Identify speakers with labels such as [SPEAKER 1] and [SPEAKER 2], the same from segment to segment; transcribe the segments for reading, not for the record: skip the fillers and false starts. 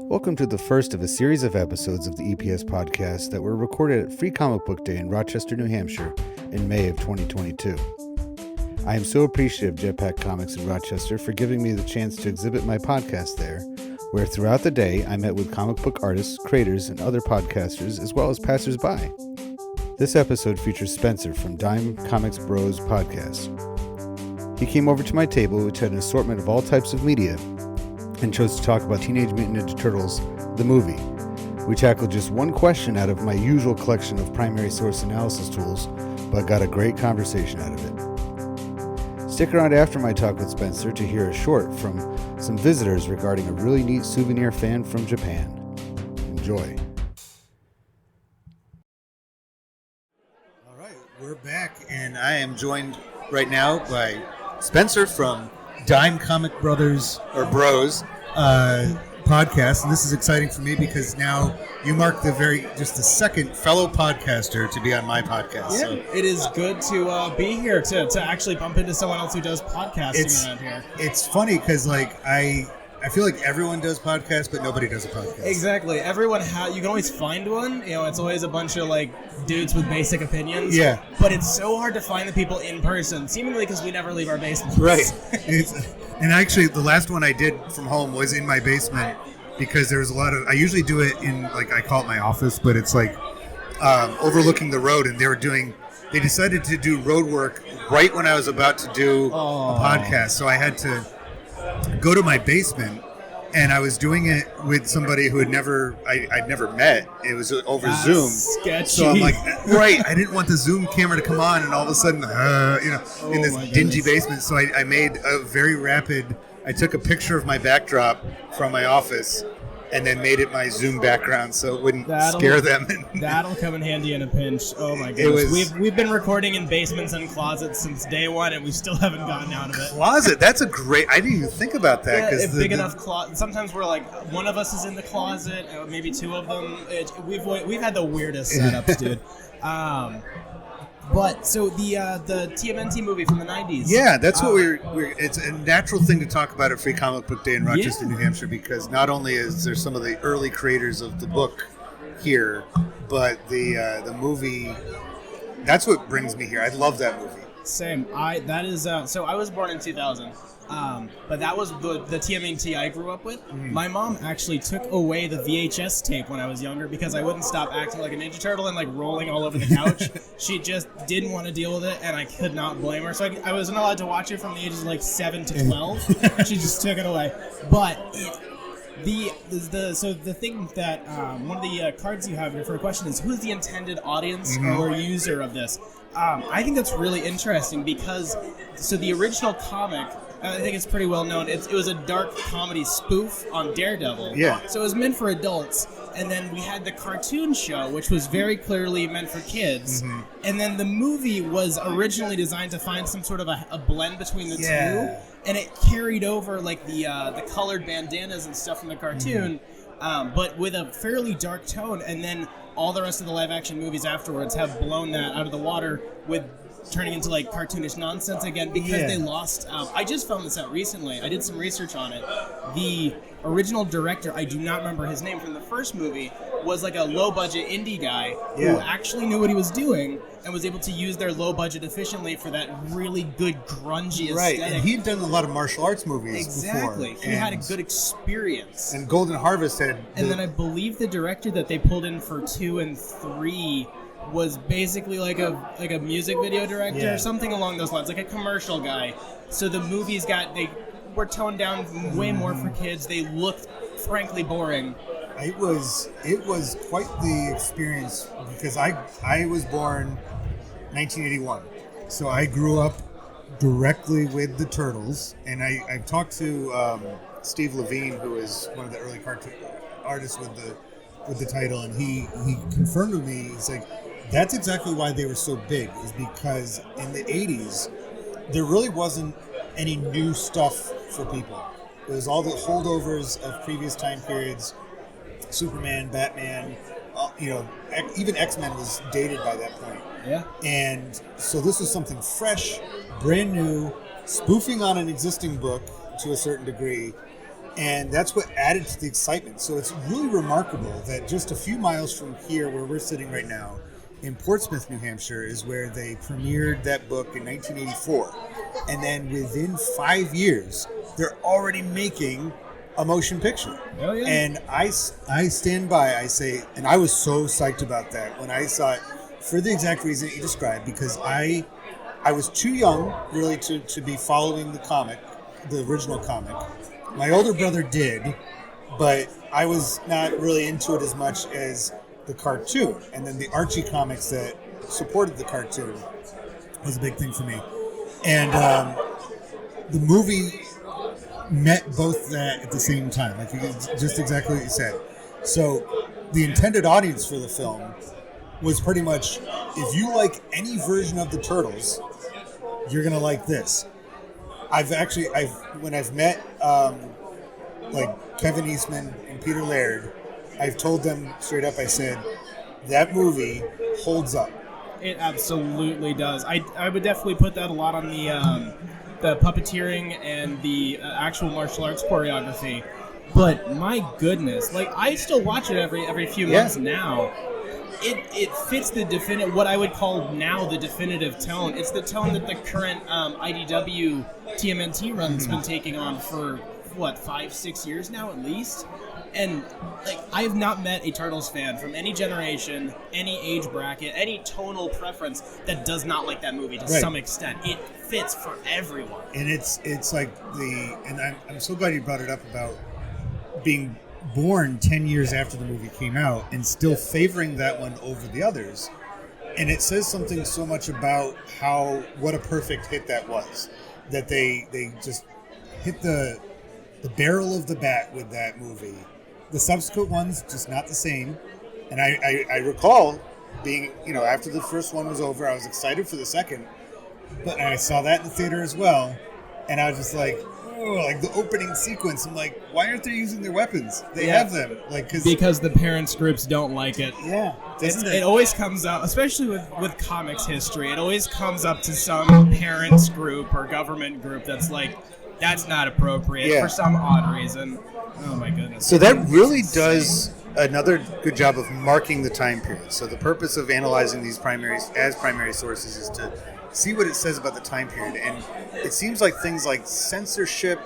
[SPEAKER 1] Welcome to the first of a series of episodes of the EPS podcast that were recorded at Free Comic Book Day in Rochester, New Hampshire in May of 2022. I am so appreciative of Jetpack Comics in Rochester for giving me the chance to exhibit my podcast there, where throughout the day I met with comic book artists, creators, and other podcasters, as well as passersby. This episode features Spencer from Dime Comics Bros podcast. He came over to my table, which had an assortment of all types of media, and chose to talk about Teenage Mutant Ninja Turtles, the movie. We tackled just one question out of my usual collection of primary source analysis tools, but got a great conversation out of it. Stick around after my talk with Spencer to hear a short from some visitors regarding a really neat souvenir fan from Japan. Enjoy. All right, we're back, and I am joined right now by Spencer from Dime Comic Brothers or Bros podcast, and this is exciting for me because now you mark the second fellow podcaster to be on my podcast.
[SPEAKER 2] Yeah, so it is good to be here to actually bump into someone else who does podcasting around here.
[SPEAKER 1] It's funny because I feel like everyone does podcasts, but nobody does a podcast.
[SPEAKER 2] Exactly. Everyone you can always find one. You know, it's always a bunch of dudes with basic opinions.
[SPEAKER 1] Yeah.
[SPEAKER 2] But it's so hard to find the people in person, seemingly because we never leave our basements.
[SPEAKER 1] Right. And actually, the last one I did from home was in my basement because there was a lot of. I usually do it in I call it my office, but it's overlooking the road, and they decided to do road work right when I was about to do a podcast, so I had to go to my basement, and I was doing it with somebody who I'd never met. It was over Zoom.
[SPEAKER 2] Sketchy.
[SPEAKER 1] So I'm like, right, I didn't want the Zoom camera to come on, and all of a sudden, in this dingy basement. So I made a very rapid. I took a picture of my backdrop from my office, and then made it my Zoom background so it wouldn't scare them.
[SPEAKER 2] That'll come in handy in a pinch. Oh my goodness. We've been recording in basements and closets since day one, and we still haven't gotten out of it.
[SPEAKER 1] Closet? That's a great... I didn't even think about that.
[SPEAKER 2] Yeah, big enough closet. Sometimes we're one of us is in the closet, maybe two of them. We've had the weirdest setups, dude. But so the TMNT movie from the 90s.
[SPEAKER 1] Yeah, that's what we're. It's a natural thing to talk about at Free Comic Book Day in Rochester, New Hampshire, because not only is there some of the early creators of the book here, but the movie. That's what brings me here. I love that movie.
[SPEAKER 2] Same. So I was born in 2000. But that was the TMNT I grew up with. Mm. My mom actually took away the VHS tape when I was younger because I wouldn't stop acting like a Ninja Turtle and rolling all over the couch. She just didn't want to deal with it, and I could not blame her. So I wasn't allowed to watch it from the ages of 7 to 12. She just took it away. But the thing that one of the cards you have here for a question is, who's the intended audience or user of this? I think that's really interesting because the original comic, I think it's pretty well known. It was a dark comedy spoof on Daredevil. Yeah. So it was meant for adults. And then we had the cartoon show, which was very clearly meant for kids. Mm-hmm. And then the movie was originally designed to find some sort of a blend between the two. And it carried over the colored bandanas and stuff from the cartoon, but with a fairly dark tone. And then all the rest of the live action movies afterwards have blown that out of the water with turning into cartoonish nonsense again because they lost. I just found this out recently. I did some research on it. The original director, I do not remember his name from the first movie, was a low budget indie guy who actually knew what he was doing and was able to use their low budget efficiently for that really good grungy aesthetic.
[SPEAKER 1] Right, and he'd done a lot of martial arts movies before.
[SPEAKER 2] He had a good experience.
[SPEAKER 1] And Golden Harvest had...
[SPEAKER 2] And then I believe the director that they pulled in for 2 and 3 was basically like a music video director or something along those lines, like a commercial guy. So the movies they were toned down way more for kids. They looked frankly boring.
[SPEAKER 1] It was quite the experience because I was born 1981, so I grew up directly with the Turtles, and I've talked to Steve Levine, who is one of the early cartoon artists with the title, and he confirmed with me. He's like, that's exactly why they were so big, is because in the 80s there really wasn't any new stuff for people. It was all the holdovers of previous time periods. Superman, Batman, even X-Men was dated by that point.
[SPEAKER 2] Yeah.
[SPEAKER 1] And so this was something fresh, brand new, spoofing on an existing book to a certain degree, And that's what added to the excitement. So it's really remarkable that just a few miles from here, where we're sitting right now, in Portsmouth, New Hampshire, is where they premiered that book in 1984. And then within 5 years, they're already making a motion picture.
[SPEAKER 2] Oh, yeah.
[SPEAKER 1] And I stand by, I say, and I was so psyched about that when I saw it for the exact reason you described, because I was too young really to be following the comic, the original comic. My older brother did, but I was not really into it as much as the cartoon. And then the Archie comics that supported the cartoon was a big thing for me. And the movie met both that at the same time, like just exactly what you said. So the intended audience for the film was pretty much, if you like any version of the Turtles, you're gonna like this. When I've met like Kevin Eastman and Peter Laird, I've told them straight up, I said, that movie holds up.
[SPEAKER 2] It absolutely does. I would definitely put that a lot on the puppeteering and the actual martial arts choreography. But my goodness, like I still watch it every few months now. It fits the definitive, what I would call now the definitive tone. It's the tone that the current IDW TMNT run's been taking on for, 5-6 years now at least? And like I have not met a Turtles fan from any generation, any age bracket, any tonal preference that does not like that movie to some extent. It fits for everyone.
[SPEAKER 1] And it's like and I'm so glad you brought it up about being born 10 years after the movie came out and still favoring that one over the others. And it says something so much about what a perfect hit that was, that they just hit the barrel of the bat with that movie. The subsequent ones, just not the same. And I recall being, after the first one was over, I was excited for the second. But I saw that in the theater as well. And I was just like, like the opening sequence. I'm like, why aren't they using their weapons? They have them.
[SPEAKER 2] Because the parents groups don't like it.
[SPEAKER 1] Yeah.
[SPEAKER 2] It always comes up, especially with comics history, it always comes up to some parents group or government group that's like, that's not appropriate for some odd reason. Oh my goodness.
[SPEAKER 1] So that really does another good job of marking the time period. So the purpose of analyzing these primary sources is to see what it says about the time period. And it seems like things like censorship,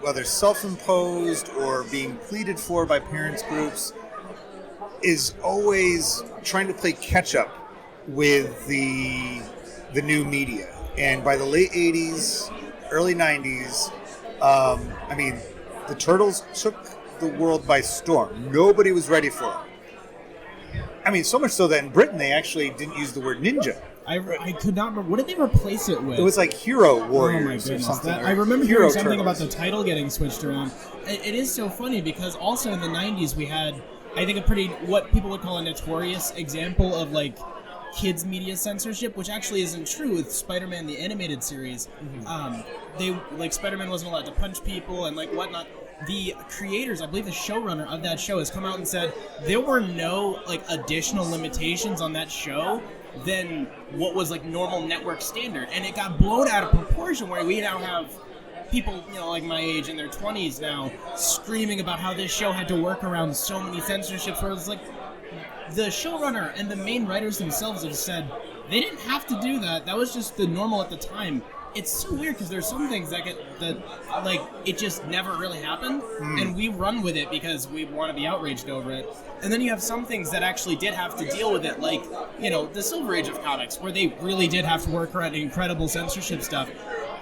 [SPEAKER 1] whether self-imposed or being pleaded for by parents groups, is always trying to play catch-up with the new media. And by the late 80s, early 90s, the Turtles took the world by storm. Nobody was ready for it. So much so that in Britain they actually didn't use the word ninja.
[SPEAKER 2] I could not remember. What did they replace it with?
[SPEAKER 1] It was like Hero Warriors
[SPEAKER 2] oh my goodness.
[SPEAKER 1] or something.
[SPEAKER 2] I remember hearing something
[SPEAKER 1] Turtles.
[SPEAKER 2] about the title getting switched around. It is so funny because also in the 90s we had, I think, what people would call a notorious example of like kids media censorship, which actually isn't true with Spider-Man the animated series. Spider-Man wasn't allowed to punch people and like whatnot. The creators, I believe the showrunner of that show, has come out and said there were no like additional limitations on that show than what was like normal network standard, and it got blown out of proportion where we now have people, like my age in their 20s now screaming about how this show had to work around so many censorships, where it's like the showrunner and the main writers themselves have said they didn't have to do that. That was just the normal at the time. It's so weird because there's some things that it just never really happened, and we run with it because we want to be outraged over it. And then you have some things that actually did have to deal with it, like, the Silver Age of comics, where they really did have to work around incredible censorship stuff.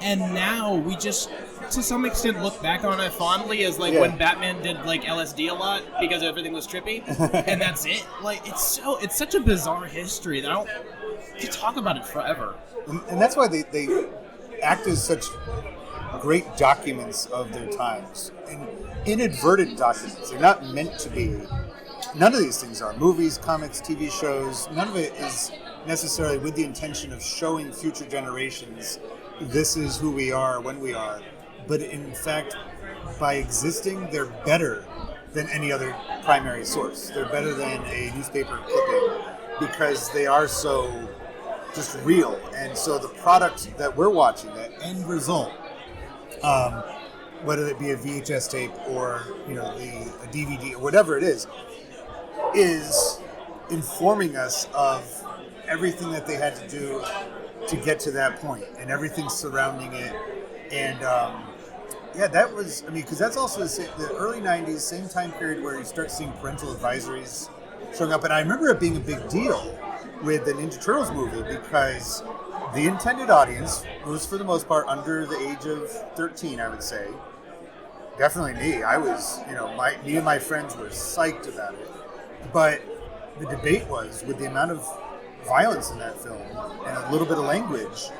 [SPEAKER 2] And now we just, to some extent, look back on it fondly as when Batman did LSD a lot because everything was trippy, and that's it. It's such a bizarre history that I could talk about it forever.
[SPEAKER 1] And that's why they act as such great documents of their times, and inadvertent documents. They're not meant to be. None of these things are movies, comics, TV shows. None of it is necessarily with the intention of showing future generations this is who we are when we are. But in fact, by existing, they're better than any other primary source. They're better than a newspaper clipping because they are so just real. And so the product that we're watching, that end result, whether it be a VHS tape or a DVD or whatever it is informing us of everything that they had to do to get to that point and everything surrounding it. And that was, because that's also the early 90s, same time period where you start seeing parental advisories showing up. And I remember it being a big deal with the Ninja Turtles movie because the intended audience was, for the most part, under the age of 13, I would say. Definitely me. I was, me and my friends were psyched about it. But the debate was, with the amount of violence in that film and a little bit of language,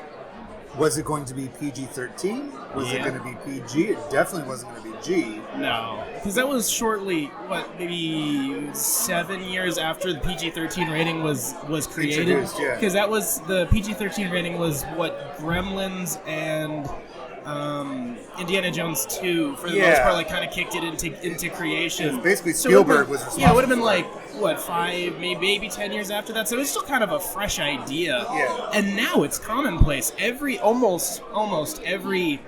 [SPEAKER 1] was it going to be PG-13? Was it going to be PG? It definitely wasn't going to be G.
[SPEAKER 2] No, because that was shortly, maybe 7 years after the PG-13 rating was created.
[SPEAKER 1] Introduced, yeah.
[SPEAKER 2] Because that was, the PG-13 rating was what Gremlins and Indiana Jones 2, for the most part, kind of kicked it into creation.
[SPEAKER 1] Basically, Spielberg was responsible.
[SPEAKER 2] Yeah, it would have been 5, maybe 10 years after that. So it was still kind of a fresh idea.
[SPEAKER 1] Yeah.
[SPEAKER 2] And now it's commonplace. Almost every,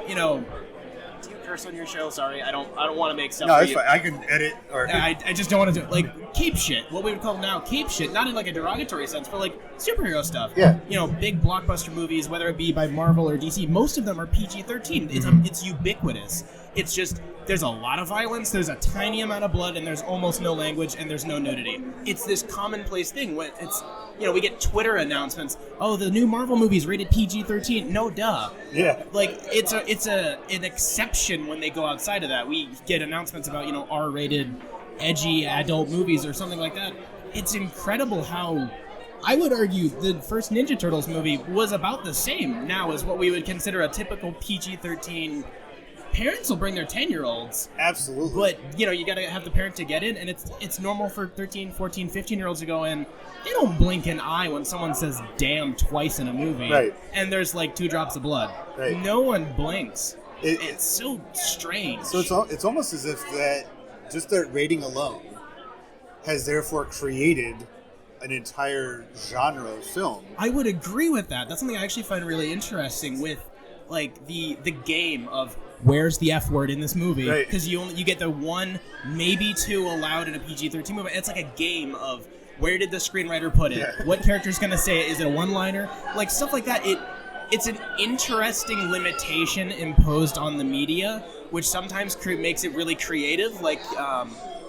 [SPEAKER 2] do you curse on your show? Sorry, I don't want to make stuff.
[SPEAKER 1] No, it's fine. I can edit. Or
[SPEAKER 2] I just don't want to do it. Cape shit. What we would call now cape shit. Not in a derogatory sense, but superhero stuff.
[SPEAKER 1] Yeah.
[SPEAKER 2] Big blockbuster movies, whether it be by Marvel or DC, most of them are PG-13. It's ubiquitous. It's just, there's a lot of violence, there's a tiny amount of blood, and there's almost no language, and there's no nudity. It's this commonplace thing. When it's, we get Twitter announcements. Oh, the new Marvel movie's rated PG-13. No, duh.
[SPEAKER 1] Yeah.
[SPEAKER 2] It's an exception when they go outside of that. We get announcements about, R-rated, edgy adult movies or something like that. It's incredible how, I would argue, the first Ninja Turtles movie was about the same now as what we would consider a typical PG-13. Parents will bring their 10-year-olds.
[SPEAKER 1] Absolutely.
[SPEAKER 2] But, you got to have the parent to get in, and it's normal for 13, 14, 15-years-olds to go in. They don't blink an eye when someone says damn twice in a movie.
[SPEAKER 1] Right.
[SPEAKER 2] And there's 2 drops of blood.
[SPEAKER 1] Right.
[SPEAKER 2] No one blinks. It's so strange.
[SPEAKER 1] So it's almost as if that, just that rating alone, has therefore created an entire genre of film.
[SPEAKER 2] I would agree with that. That's something I actually find really interesting with, the game of where's the F word in this movie?
[SPEAKER 1] Right.
[SPEAKER 2] Because you get the 1, maybe 2 allowed in a PG-13 movie. It's like a game of where did the screenwriter put it?
[SPEAKER 1] Yeah.
[SPEAKER 2] What character's going to say it? Is it a one-liner? Stuff like that. It's an interesting limitation imposed on the media, which sometimes makes it really creative.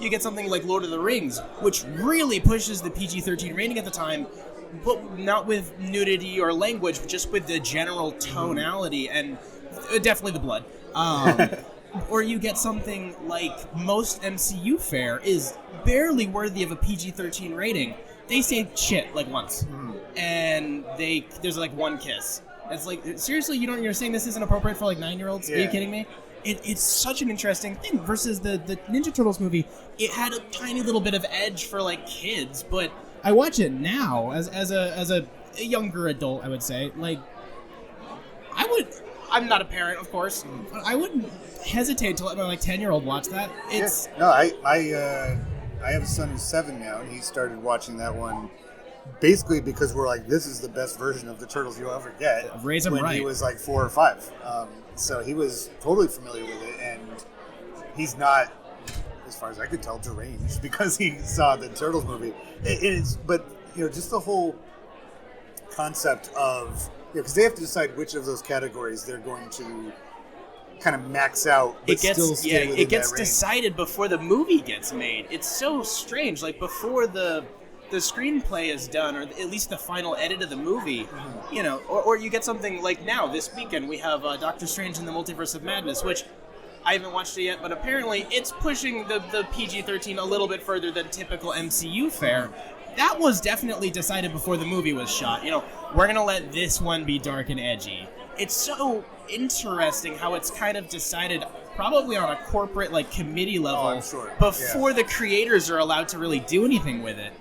[SPEAKER 2] You get something like Lord of the Rings, which really pushes the PG-13 rating at the time, but not with nudity or language, just with the general tonality and definitely the blood. Or you get something like most MCU fare is barely worthy of a PG-13 rating. They say shit once, and there's 1 kiss. It's seriously, you're saying this isn't appropriate for 9-year-olds?
[SPEAKER 1] Yeah.
[SPEAKER 2] Are you kidding me? It's such an interesting thing. Versus the Ninja Turtles movie, it had a tiny little bit of edge for kids, but I watch it now as a younger adult. I would say I'm not a parent, of course. But I wouldn't hesitate to let my 10-year-old watch that. It's
[SPEAKER 1] No, I have a son who's 7 now, and he started watching that one basically because we're this is the best version of the Turtles you'll ever get.
[SPEAKER 2] Raise him
[SPEAKER 1] when
[SPEAKER 2] right.
[SPEAKER 1] he was 4 or 5. So he was totally familiar with it, and he's not, as far as I could tell, deranged because he saw the Turtles movie. But just the whole concept of, because they have to decide which of those categories they're going to kind of max out, but still stay within
[SPEAKER 2] it gets
[SPEAKER 1] that range.
[SPEAKER 2] decided before the movie gets made. It's so strange. Before the screenplay is done, or at least the final edit of the movie, or you get something now, this weekend, we have Doctor Strange in the Multiverse of Madness, which I haven't watched it yet, but apparently it's pushing the PG-13 a little bit further than typical MCU fare. That was definitely decided before the movie was shot. We're going to let this one be dark and edgy. It's so interesting how it's kind of decided probably on a corporate committee level
[SPEAKER 1] I'm sure.
[SPEAKER 2] before the creators are allowed to really do anything with it.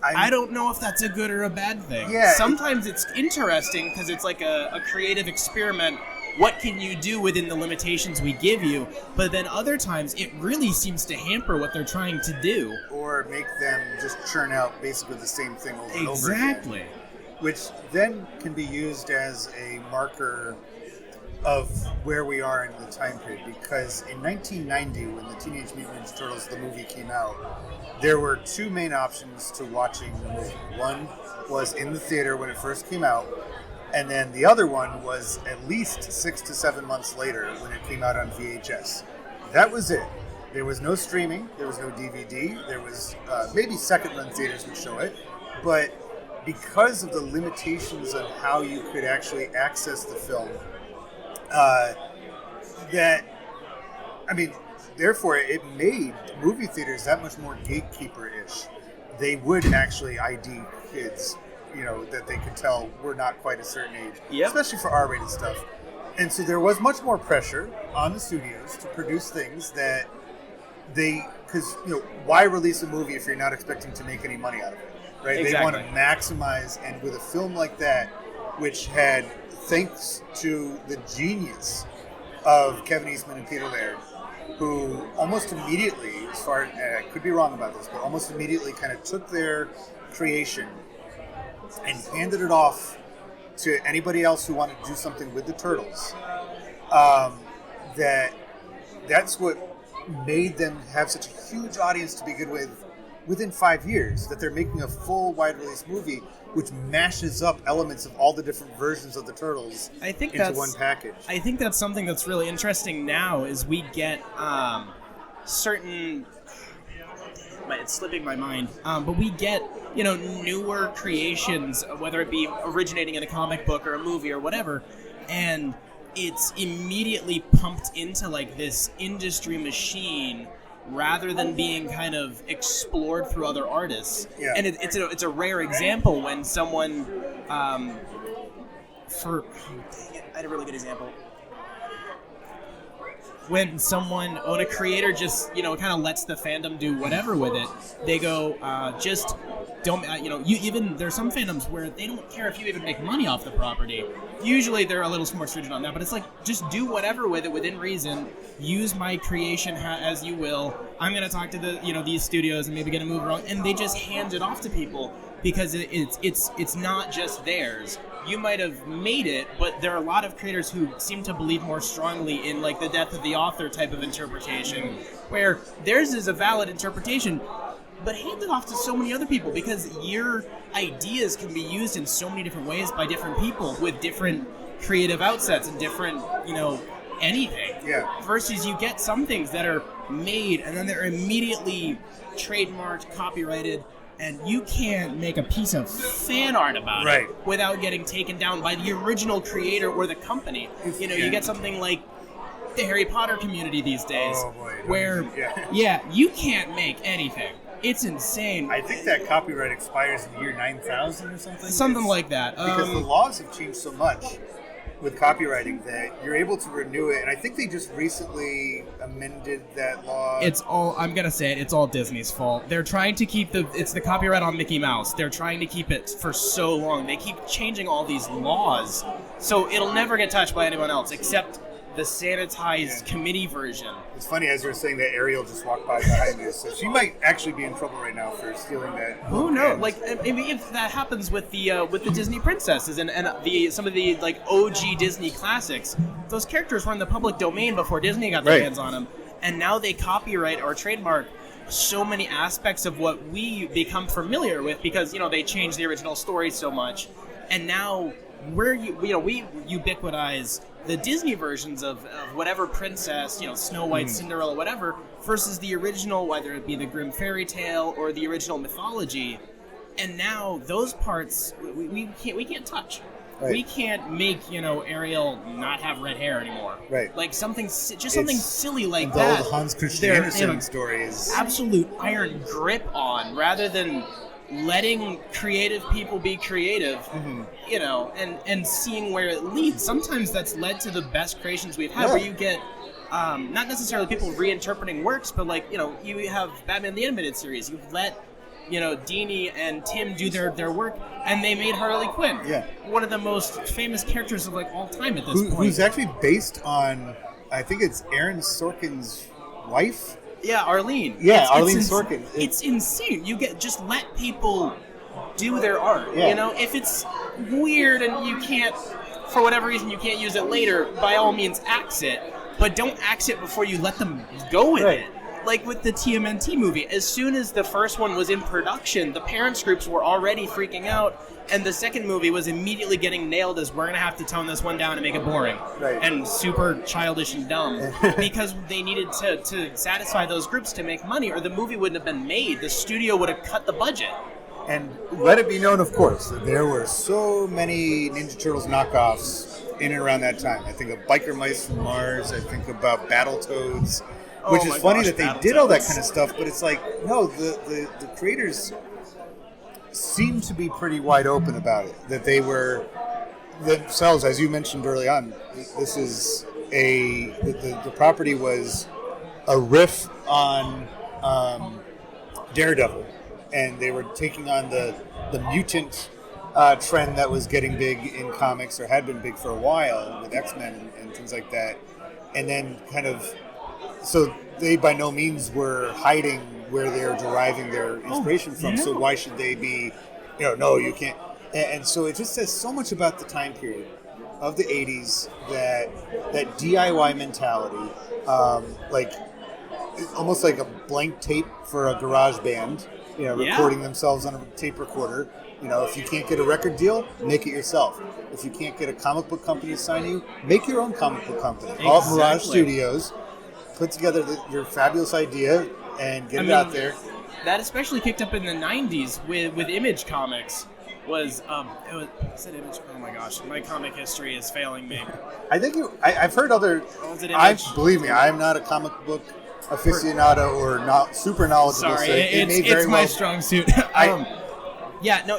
[SPEAKER 2] I don't know if that's a good or a bad thing.
[SPEAKER 1] Yeah,
[SPEAKER 2] sometimes it's interesting because it's a creative experiment. What can you do within the limitations we give you? But then other times it really seems to hamper what they're trying to do.
[SPEAKER 1] Or make them just churn out basically the same thing over and over again.
[SPEAKER 2] Exactly.
[SPEAKER 1] Which then can be used as a marker of where we are in the time period, because in 1990, when the Teenage Mutant Ninja Turtles, the movie, came out, there were two main options to watching the movie. One was in the theater when it first came out, and then the other one was at least 6 to 7 months later when it came out on VHS. That was it. There was no streaming, there was no DVD, there was maybe second-run theaters would show it, but because of the limitations of how you could actually access the film, therefore it made movie theaters that much more gatekeeper-ish. They would actually ID kids, that they could tell were not quite a certain age, especially for R-rated stuff. And so there was much more pressure on the studios to produce things that because why release a movie if you're not expecting to make any money out of it, right?
[SPEAKER 2] Exactly.
[SPEAKER 1] They want to maximize, and with a film like that, which had, thanks to the genius of Kevin Eastman and Peter Laird, who almost immediately, I could be wrong about this, but almost immediately kind of took their creation and handed it off to anybody else who wanted to do something with the Turtles. That's what made them have such a huge audience to begin with within 5 years, that they're making a full wide release movie which mashes up elements of all the different versions of the Turtles into one package.
[SPEAKER 2] I think that's something that's really interesting now is we get certain... It's slipping my mind. But we get, newer creations, whether it be originating in a comic book or a movie or whatever, and it's immediately pumped into like this industry machine rather than being kind of explored through other artists.
[SPEAKER 1] Yeah.
[SPEAKER 2] And it's a rare example when someone, I had a really good example. When a creator just, kind of lets the fandom do whatever with it, they go, just don't, there's some fandoms where they don't care if you even make money off the property. Usually they're a little more stringent on that, but it's like, just do whatever with it within reason. Use my creation as you will. I'm going to talk to these studios and maybe get a move wrong, and they just hand it off to people because it's not just theirs. You might have made it, but there are a lot of creators who seem to believe more strongly in like the death of the author type of interpretation, where theirs is a valid interpretation, but hand it off to so many other people because your ideas can be used in so many different ways by different people with different creative outlets and different, anything.
[SPEAKER 1] Yeah.
[SPEAKER 2] Versus you get some things that are made and then they're immediately trademarked, copyrighted, and you can't make a piece of fan art about it without getting taken down by the original creator or the company. You get something like the Harry Potter community these days, where you can't make anything. It's insane.
[SPEAKER 1] I think that copyright expires in the year 9000 or something.
[SPEAKER 2] Something like that.
[SPEAKER 1] Because the laws have changed so much with copywriting that you're able to renew it, and I think they just recently amended that law.
[SPEAKER 2] It's all Disney's fault. They're trying to keep it's the copyright on Mickey Mouse. They're trying to keep it for so long. They keep changing all these laws, so it'll never get touched by anyone else except the sanitized committee version.
[SPEAKER 1] It's funny, as you were saying that, Ariel just walked by behind you, so she might actually be in trouble right now for stealing that.
[SPEAKER 2] Who knows? Like, I mean, if that happens with the Disney princesses and some of the like OG Disney classics, those characters were in the public domain before Disney got their hands on them, and now they copyright or trademark so many aspects of what we become familiar with because they changed the original story so much, and now we ubiquitize the Disney versions of whatever princess, Snow White, Cinderella, whatever, versus the original, whether it be the Grimm fairy tale or the original mythology. And now those parts we can't touch. Right. We can't make Ariel not have red hair anymore.
[SPEAKER 1] Right.
[SPEAKER 2] Like something silly like
[SPEAKER 1] the
[SPEAKER 2] that.
[SPEAKER 1] The old Hans Christian Andersen stories.
[SPEAKER 2] Absolute iron grip on, rather than letting creative people be creative, and seeing where it leads. Sometimes that's led to the best creations we've had, where you get not necessarily people reinterpreting works, but like, you have Batman the Animated Series. You've let, Dini and Tim do their work, and they made Harley Quinn. Yeah. One of the most famous characters of like all time at this point.
[SPEAKER 1] Who's actually based on, I think it's Aaron Sorkin's wife?
[SPEAKER 2] Yeah, Arlene.
[SPEAKER 1] Yeah, Arlene Sorkin.
[SPEAKER 2] It's insane. Just let people do their art. Yeah. If it's weird and you can't for whatever reason you can't use it later, by all means axe it, but don't axe it before you let them go with it. Like with the TMNT movie, as soon as the first one was in production, the parents groups were already freaking out, and the second movie was immediately getting nailed as we're going to have to tone this one down and make it boring and super childish and dumb because they needed to satisfy those groups to make money, or the movie wouldn't have been made. The studio would have cut the budget.
[SPEAKER 1] And let it be known, of course, that there were so many Ninja Turtles knockoffs in and around that time. I think of Biker Mice from Mars. I think about Battletoads. Which is funny that they did all that kind of stuff, but it's like, no, the creators seemed to be pretty wide open about it. That they were themselves, as you mentioned early on, this is the property was a riff on Daredevil, and they were taking on the mutant trend that was getting big in comics, or had been big for a while with X-Men and things like that, and then kind of. So they by no means were hiding where they're deriving their inspiration from. So why should they be, no, you can't. And so it just says so much about the time period of the 80s, that DIY mentality, like almost like a blank tape for a garage band, recording themselves on a tape recorder. If you can't get a record deal, make it yourself. If you can't get a comic book company to sign you, make your own comic book company. Call it Mirage Studios. Put together your fabulous idea and get it out there.
[SPEAKER 2] That especially kicked up in the 90s with Image Comics. Was it Image? Oh my gosh, my comic history is failing me.
[SPEAKER 1] I think I've heard other.
[SPEAKER 2] Was it Image?
[SPEAKER 1] Believe me, I'm not a comic book aficionado or not super knowledgeable.
[SPEAKER 2] Sorry, it's my strong suit.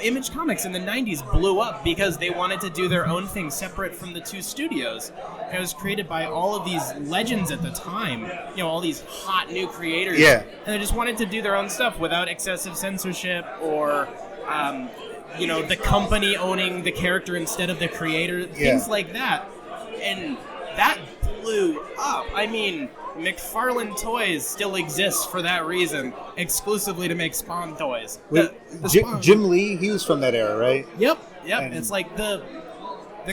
[SPEAKER 2] Image Comics in the 90s blew up because they wanted to do their own thing separate from the two studios. It was created by all of these legends at the time, all these hot new creators.
[SPEAKER 1] Yeah.
[SPEAKER 2] And they just wanted to do their own stuff without excessive censorship or, the company owning the character instead of the creator, things like that. And that blew up. I mean, McFarlane Toys still exists for that reason, exclusively to make Spawn toys.
[SPEAKER 1] Jim Lee, he was from that era, right?
[SPEAKER 2] Yep. And it's like the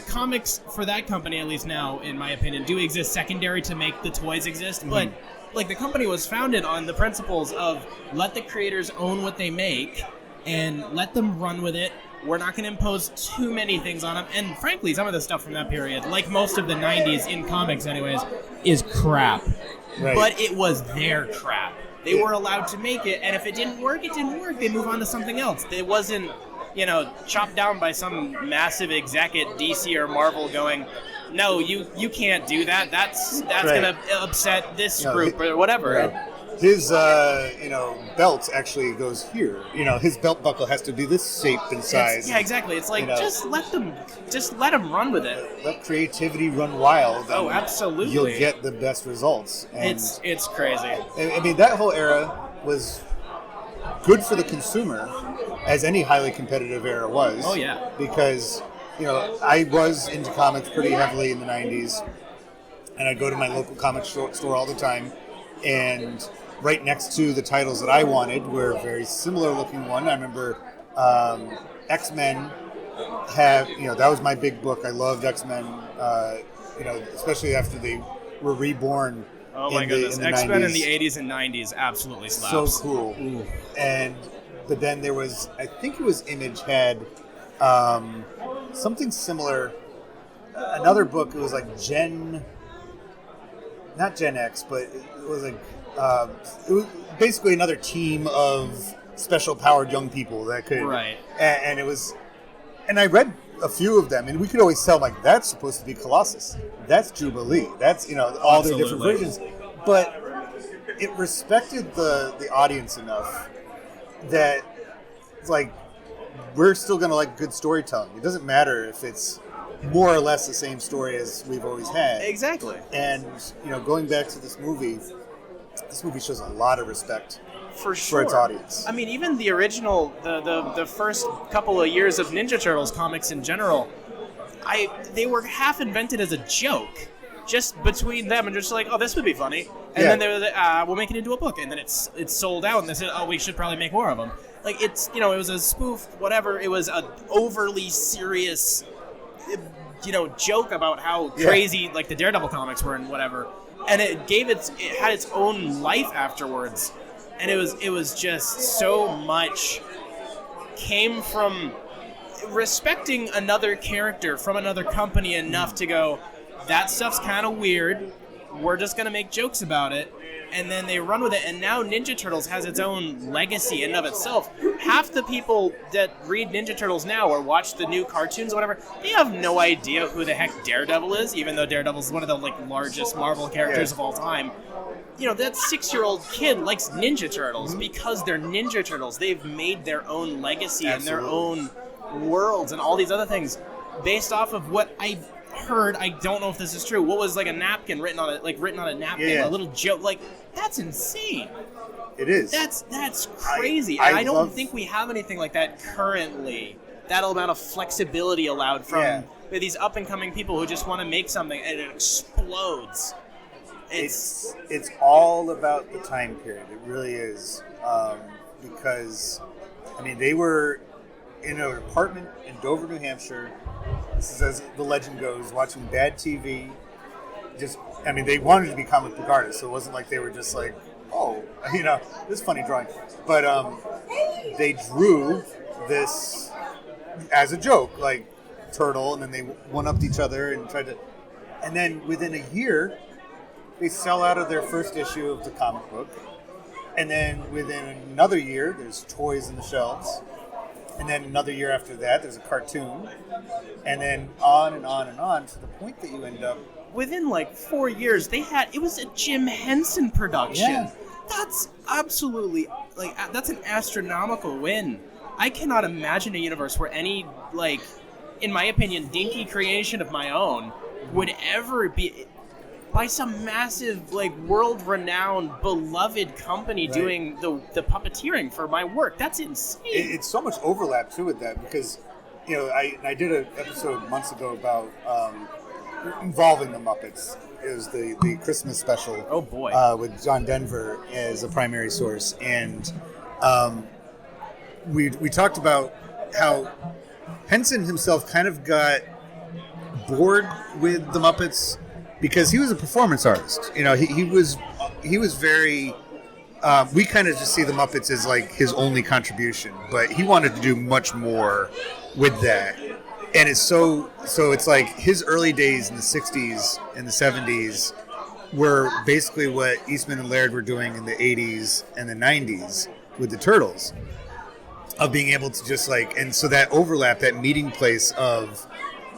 [SPEAKER 2] comics for that company, at least now, in my opinion, do exist secondary to make the toys exist. But like the company was founded on the principles of let the creators own what they make and let them run with it. We're not going to impose too many things on them. And frankly, some of the stuff from that period, like most of the 90s in comics anyways, is crap. Right. But it was their crap. They were allowed to make it, and if it didn't work, it didn't work. They move on to something else. It wasn't, chopped down by some massive exec at DC or Marvel going, no, you can't do that. That's going to upset this group or whatever.
[SPEAKER 1] Right. His, belt actually goes here. His belt buckle has to be this shape and size.
[SPEAKER 2] Exactly. It's like, just let them run with it.
[SPEAKER 1] Let creativity run wild.
[SPEAKER 2] Oh, absolutely.
[SPEAKER 1] You'll get the best results. And
[SPEAKER 2] it's crazy.
[SPEAKER 1] I mean, that whole era was good for the consumer, as any highly competitive era was.
[SPEAKER 2] Oh, yeah.
[SPEAKER 1] Because, I was into comics pretty heavily in the 90s, and I'd go to my local comic store all the time, and right next to the titles that I wanted were a very similar looking one. I remember X-Men that was my big book. I loved X-Men, especially after they were reborn.
[SPEAKER 2] Oh my goodness. X-Men 90s. In the 80s and 90s absolutely slaps.
[SPEAKER 1] So cool. Ooh. But then there was, I think it was Image had something similar. Another book, it was like not Gen X, but it was like it was basically another team of special powered young people that could.
[SPEAKER 2] Right.
[SPEAKER 1] And it was, and I read a few of them, and we could always tell like that's supposed to be Colossus, that's Jubilee, that's all their different versions, but it respected the audience enough that it's like we're still gonna like good storytelling. It doesn't matter if it's more or less the same story as we've always had.
[SPEAKER 2] Exactly.
[SPEAKER 1] And going back to this movie shows a lot of respect for its audience.
[SPEAKER 2] I mean, even the original, the first couple of years of Ninja Turtles comics in general, they were half invented as a joke, just between them, and just like, oh, this would be funny, and then they were like, we'll make it into a book, and then it's sold out, and they said, oh, we should probably make more of them. Like it was a spoof, whatever. It was an overly serious joke about how crazy like the Daredevil comics were and whatever, and it had its own life afterwards, and it was just so much came from respecting another character from another company enough to go, that stuff's kind of weird, we're just gonna make jokes about it. And then they run with it, and now Ninja Turtles has its own legacy in and of itself. Half the people that read Ninja Turtles now or watch the new cartoons or whatever, they have no idea who the heck Daredevil is, even though Daredevil's one of the largest Marvel characters of all time. That 6-year-old kid likes Ninja Turtles because they're Ninja Turtles. They've made their own legacy and their own worlds and all these other things based off of what I heard. I don't know if this is true. What was a napkin written on a napkin, a little joke. That's insane.
[SPEAKER 1] It is.
[SPEAKER 2] That's crazy. I don't think we have anything like that currently. That amount of flexibility allowed from these up and coming people who just want to make something and it explodes.
[SPEAKER 1] It's all about the time period. It really is. Because they were in an apartment in Dover, New Hampshire. This is as the legend goes, watching bad TV. They wanted to be comic book artists, so it wasn't like they were just like, this funny drawing. But they drew this as a joke, like Turtle, and then they one-upped each other and tried to... And then within a year, they sell out of their first issue of the comic book. And then within another year, there's toys in the shelves. And then another year after that, there's a cartoon. And then on and on and on to the point that you end up...
[SPEAKER 2] Within 4 years, it was a Jim Henson production. Yeah. That's absolutely, that's an astronomical win. I cannot imagine a universe where any, in my opinion, dinky creation of my own would ever be... by some massive, world-renowned, beloved company doing the puppeteering for my work. That's insane.
[SPEAKER 1] It's so much overlap, too, with that, because, I did an episode months ago about involving the Muppets. It was the Christmas special.
[SPEAKER 2] Oh, boy.
[SPEAKER 1] With John Denver as a primary source. And we talked about how Henson himself kind of got bored with the Muppets because he was a performance artist. He was very... we kind of just see the Muppets as his only contribution, but he wanted to do much more with that. And it's so it's his early days in the 60s and the 70s were basically what Eastman and Laird were doing in the 80s and the 90s with the Turtles, of being able to just and so that overlap, that meeting place of,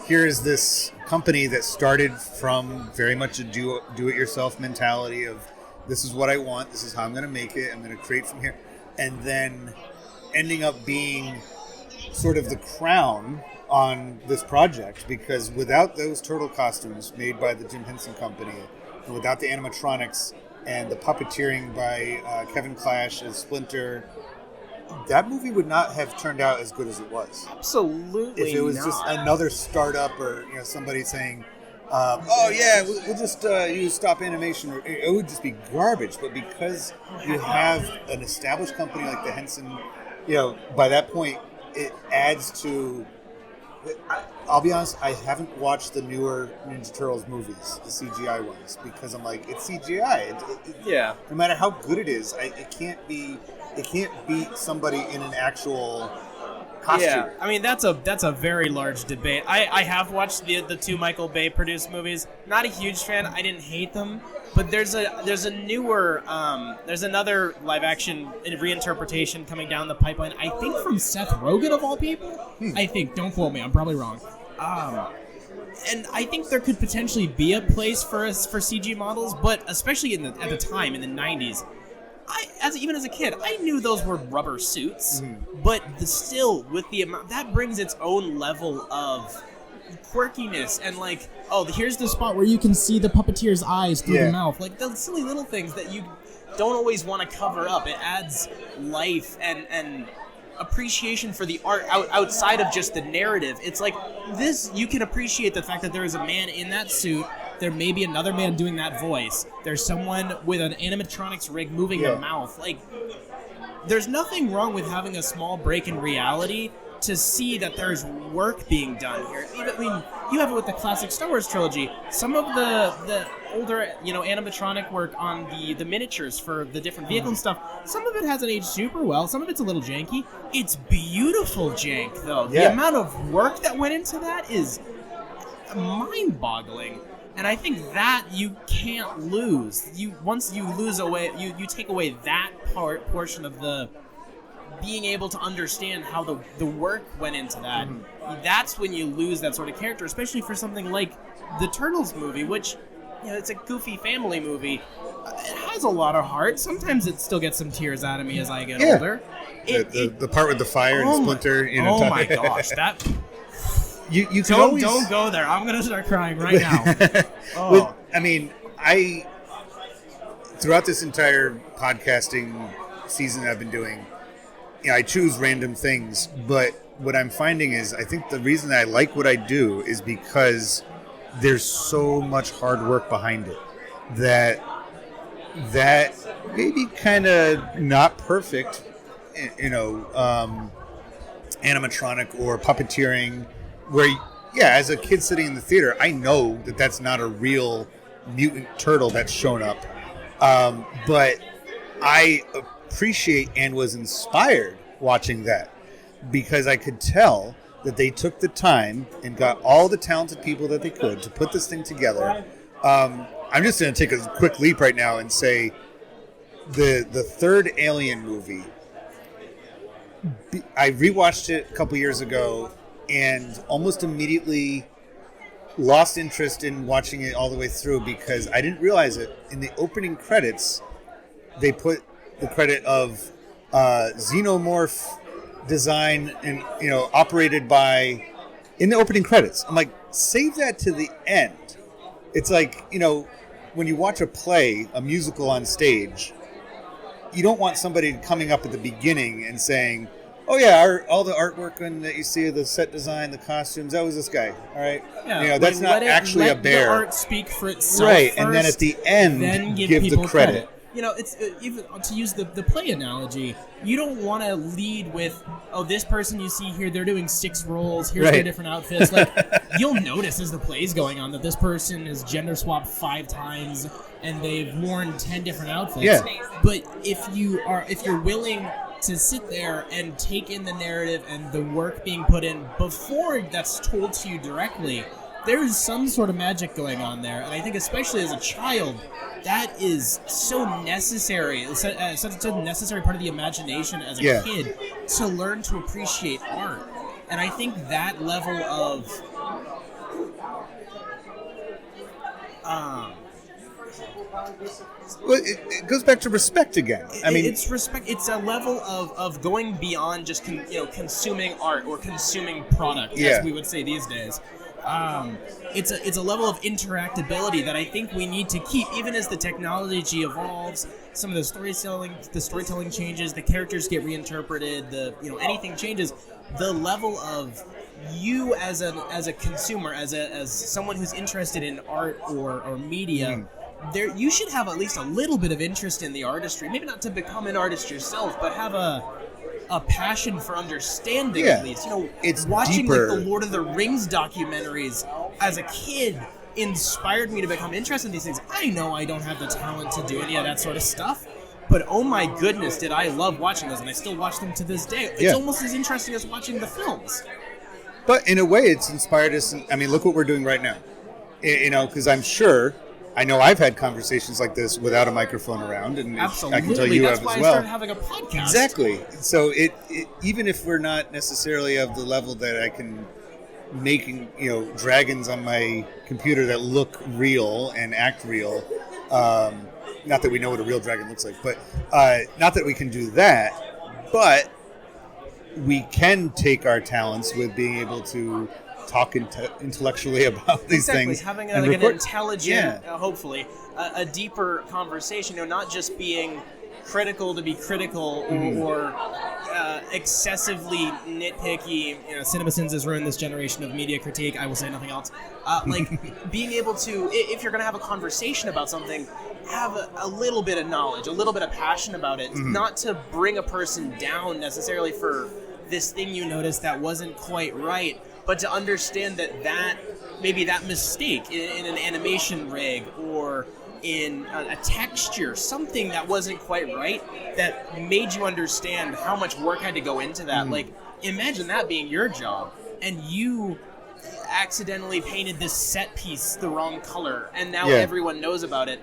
[SPEAKER 1] here is this company that started from very much a do-it-yourself mentality of, this is what I want, this is how I'm going to make it, I'm going to create from here, and then ending up being sort of the crown on this project, because without those turtle costumes made by the Jim Henson Company, and without the animatronics and the puppeteering by Kevin Clash as Splinter, that movie would not have turned out as good as it was.
[SPEAKER 2] Absolutely not.
[SPEAKER 1] If it was just another startup or somebody saying, we'll just use stop animation, it would just be garbage. But because you have an established company like the Henson, by that point, it adds to... I'll be honest, I haven't watched the newer Ninja Turtles movies, the CGI ones, because I'm it's CGI. No matter how good it is, it can't beat somebody in an actual costume.
[SPEAKER 2] Yeah, that's a very large debate. I have watched the two Michael Bay produced movies. Not a huge fan. I didn't hate them, but there's a newer there's another live action reinterpretation coming down the pipeline. I think from Seth Rogen of all people. I think. Don't quote me. I'm probably wrong. And I think there could potentially be a place for CG models, but especially at the time in the 90s. Even as a kid, I knew those were rubber suits, but still, with the amount, that brings its own level of quirkiness and here's the spot where you can see the puppeteer's eyes through the mouth, those silly little things that you don't always want to cover up. It adds life and appreciation for the art outside of just the narrative. It's this, you can appreciate the fact that there is a man in that suit. There may be another man doing that voice. There's someone with an animatronics rig moving the mouth. There's nothing wrong with having a small break in reality to see that there's work being done here. You have it with the classic Star Wars trilogy. Some of the older, animatronic work on the miniatures for the different vehicles and stuff, some of it hasn't aged super well. Some of it's a little janky. It's beautiful jank, though.
[SPEAKER 1] Yeah.
[SPEAKER 2] The amount of work that went into that is mind-boggling. And I think that you can't lose. Once you lose away, you take away that portion of the being able to understand how the work went into that. That's when you lose that sort of character, especially for something like the Turtles movie, which it's a goofy family movie. It has a lot of heart. Sometimes it still gets some tears out of me as I get older.
[SPEAKER 1] The part with the fire and Splinter.
[SPEAKER 2] Oh my gosh, that.
[SPEAKER 1] You
[SPEAKER 2] don't go there. I'm gonna start crying right now.
[SPEAKER 1] Well, I mean, throughout this entire podcasting season I've been doing, I choose random things, but what I'm finding is I think the reason that I like what I do is because there's so much hard work behind it that maybe kind of not perfect, animatronic or puppeteering where, as a kid sitting in the theater, I know that that's not a real mutant turtle that's shown up. But I appreciate and was inspired watching that because I could tell that they took the time and got all the talented people that they could to put this thing together. I'm just going to take a quick leap right now and say the third Alien movie, I rewatched it a couple years ago and almost immediately lost interest in watching it all the way through because I didn't realize it. In the opening credits, they put the credit of xenomorph design and operated by in the opening credits. I'm like, save that to the end. It's like, when you watch a play, a musical on stage, you don't want somebody coming up at the beginning and saying, oh yeah, all the artwork that you see, the set design, the costumes, that was this guy. All right, that's not actually a bear.
[SPEAKER 2] Let the art speak for itself,
[SPEAKER 1] right?
[SPEAKER 2] First,
[SPEAKER 1] and then at the end,
[SPEAKER 2] then
[SPEAKER 1] give the credit.
[SPEAKER 2] It's even to use the play analogy. You don't want to lead with, oh, this person you see here, they're doing 6 roles. Here's their different outfits. Like you'll notice as the play's going on that this person is gender swapped 5 times and they've worn 10 different outfits.
[SPEAKER 1] Yeah.
[SPEAKER 2] But if you're willing to sit there and take in the narrative and the work being put in before that's told to you directly, there is some sort of magic going on there. And I think especially as a child, that is so necessary. It's such a necessary part of the imagination as a kid to learn to appreciate art. And I think that level of
[SPEAKER 1] well, it goes back to respect again. I mean,
[SPEAKER 2] it's respect. It's a level of going beyond just consuming art or consuming product, as we would say these days. It's a level of interactability that I think we need to keep, even as the technology evolves. Some of the storytelling changes, the characters get reinterpreted, anything changes. The level of you as a consumer, as someone who's interested in art or media. You should have at least a little bit of interest in the artistry. Maybe not to become an artist yourself, but have a passion for understanding at least.
[SPEAKER 1] It's
[SPEAKER 2] watching
[SPEAKER 1] deeper.
[SPEAKER 2] Like the Lord of the Rings documentaries as a kid inspired me to become interested in these things. I know I don't have the talent to do any of that sort of stuff, but oh my goodness, did I love watching those, and I still watch them to this day. It's almost as interesting as watching the films.
[SPEAKER 1] But in a way, it's inspired us. I mean, look what we're doing right now. Because I know I've had conversations like this without a microphone around, and
[SPEAKER 2] absolutely.
[SPEAKER 1] I can tell you
[SPEAKER 2] That's
[SPEAKER 1] have
[SPEAKER 2] why
[SPEAKER 1] as well.
[SPEAKER 2] I started having a podcast.
[SPEAKER 1] Exactly. So it even if we're not necessarily of the level that I can making dragons on my computer that look real and act real. Not that we know what a real dragon looks like, but not that we can do that, but we can take our talents with being able to talk intellectually about these things.
[SPEAKER 2] Having an intelligent, hopefully, a deeper conversation. Not just being critical to be critical or excessively nitpicky. CinemaSins has ruined this generation of media critique. I will say nothing else. Being able to, if you're going to have a conversation about something, have a little bit of knowledge, a little bit of passion about it, not to bring a person down necessarily for this thing you noticed that wasn't quite right, but to understand that maybe that mistake in an animation rig or in a texture, something that wasn't quite right, that made you understand how much work had to go into that. Like, imagine that being your job, and you accidentally painted this set piece the wrong color, and now everyone knows about it.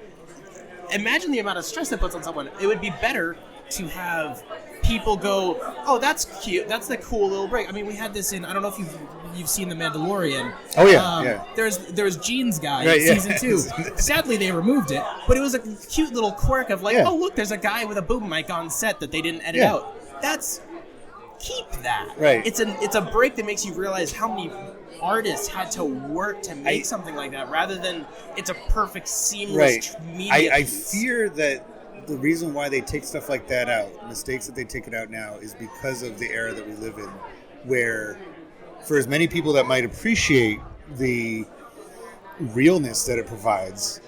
[SPEAKER 2] Imagine the amount of stress that puts on someone. It would be better to have people go, oh, that's cute, that's the cool little break. I mean, we had this in, I don't know if you've seen The Mandalorian.
[SPEAKER 1] Oh yeah,
[SPEAKER 2] There's Gene's guy in season 2. Sadly, they removed it, but it was a cute little quirk of like, oh look, there's a guy with a boom mic on set that they didn't edit out. Keep that.
[SPEAKER 1] Right.
[SPEAKER 2] It's a break that makes you realize how many artists had to work to make something like that, rather than it's a perfect seamless media
[SPEAKER 1] I
[SPEAKER 2] piece.
[SPEAKER 1] fear that the reason why they take stuff like that out, mistakes that they take it out now, is because of the era that we live in, where for as many people that might appreciate the realness that it provides,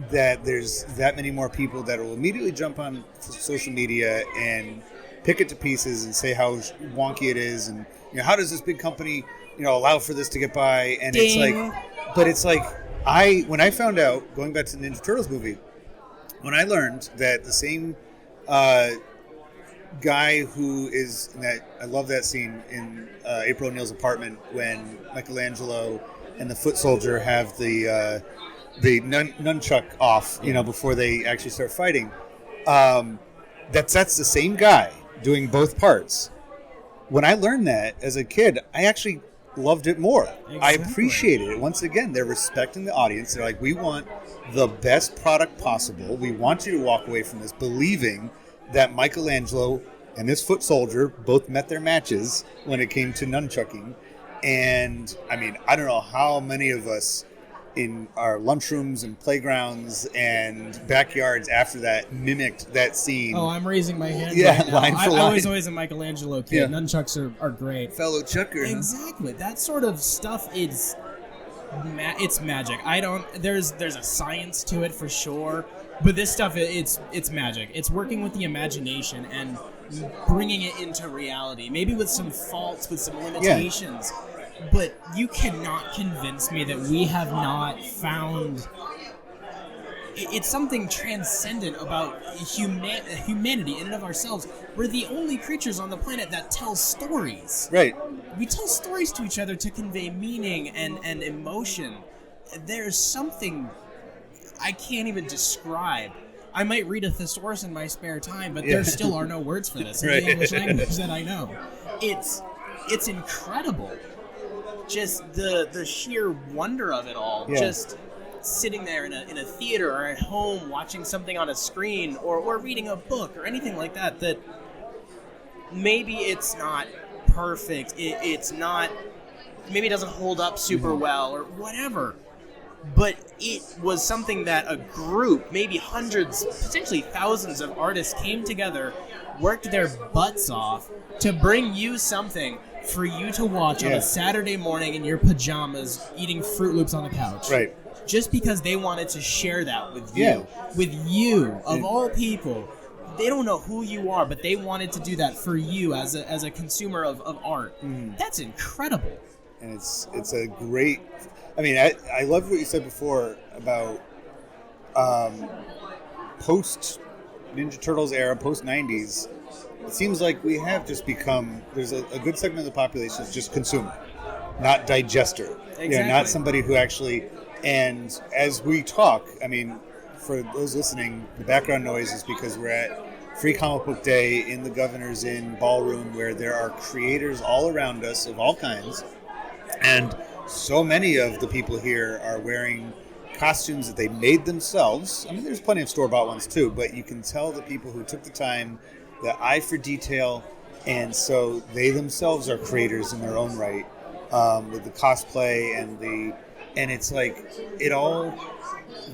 [SPEAKER 1] that there's that many more people that will immediately jump on social media and pick it to pieces and say how wonky it is, and how does this big company allow for this to get by? And
[SPEAKER 2] Ding.
[SPEAKER 1] it's like when I found out, going back to the Ninja Turtles movie, when I learned that the same guy who is in that, I love that scene in April O'Neil's apartment when Michelangelo and the foot soldier have the nunchuck off, before they actually start fighting. That's the same guy doing both parts. When I learned that as a kid, I actually loved it more. Exactly. I appreciated it. Once again, they're respecting the audience. They're like, we want the best product possible. We want you to walk away from this believing that Michelangelo and this foot soldier both met their matches when it came to nunchucking. And I mean, I don't know how many of us in our lunchrooms and playgrounds and backyards after that mimicked that scene.
[SPEAKER 2] Oh, I'm raising my hand right now.
[SPEAKER 1] Line for line.
[SPEAKER 2] I was always a Michelangelo kid. Yeah. Nunchucks are great.
[SPEAKER 1] Fellow chucker.
[SPEAKER 2] Exactly. Huh? That sort of stuff is it's magic. There's a science to it for sure, but this stuff it's magic. It's working with the imagination and bringing it into reality. Maybe with some faults, with some limitations. Yeah. But you cannot convince me that we have not found... It's something transcendent about humanity in and of ourselves. We're the only creatures on the planet that tell stories.
[SPEAKER 1] Right.
[SPEAKER 2] We tell stories to each other to convey meaning and emotion. There's something I can't even describe. I might read a thesaurus in my spare time, but there still are no words for this in the English language that I know. It's incredible. Just the sheer wonder of it all. Yeah. Just sitting there in a theater or at home watching something on a screen or reading a book or anything like that, that maybe it's not perfect. It's not, maybe it doesn't hold up super well or whatever. But it was something that a group, maybe hundreds, potentially thousands of artists came together, worked their butts off to bring you something for you to watch on a Saturday morning in your pajamas eating Fruit Loops on the couch.
[SPEAKER 1] Right.
[SPEAKER 2] Just because they wanted to share that with you. Yeah. With you, of all people. They don't know who you are, but they wanted to do that for you as a consumer of art. That's incredible.
[SPEAKER 1] And it's a great... I mean, I love what you said before about post-Ninja Turtles era, post-90s. It seems like we have just become... There's a good segment of the population that's just consumer, not digester.
[SPEAKER 2] Exactly.
[SPEAKER 1] Not somebody who actually... And as we talk, I mean, for those listening, the background noise is because we're at Free Comic Book Day in the Governor's Inn ballroom, where there are creators all around us of all kinds. And so many of the people here are wearing costumes that they made themselves. I mean, there's plenty of store-bought ones too, but you can tell the people who took the time, the eye for detail, and so they themselves are creators in their own right, with the cosplay and it's like it all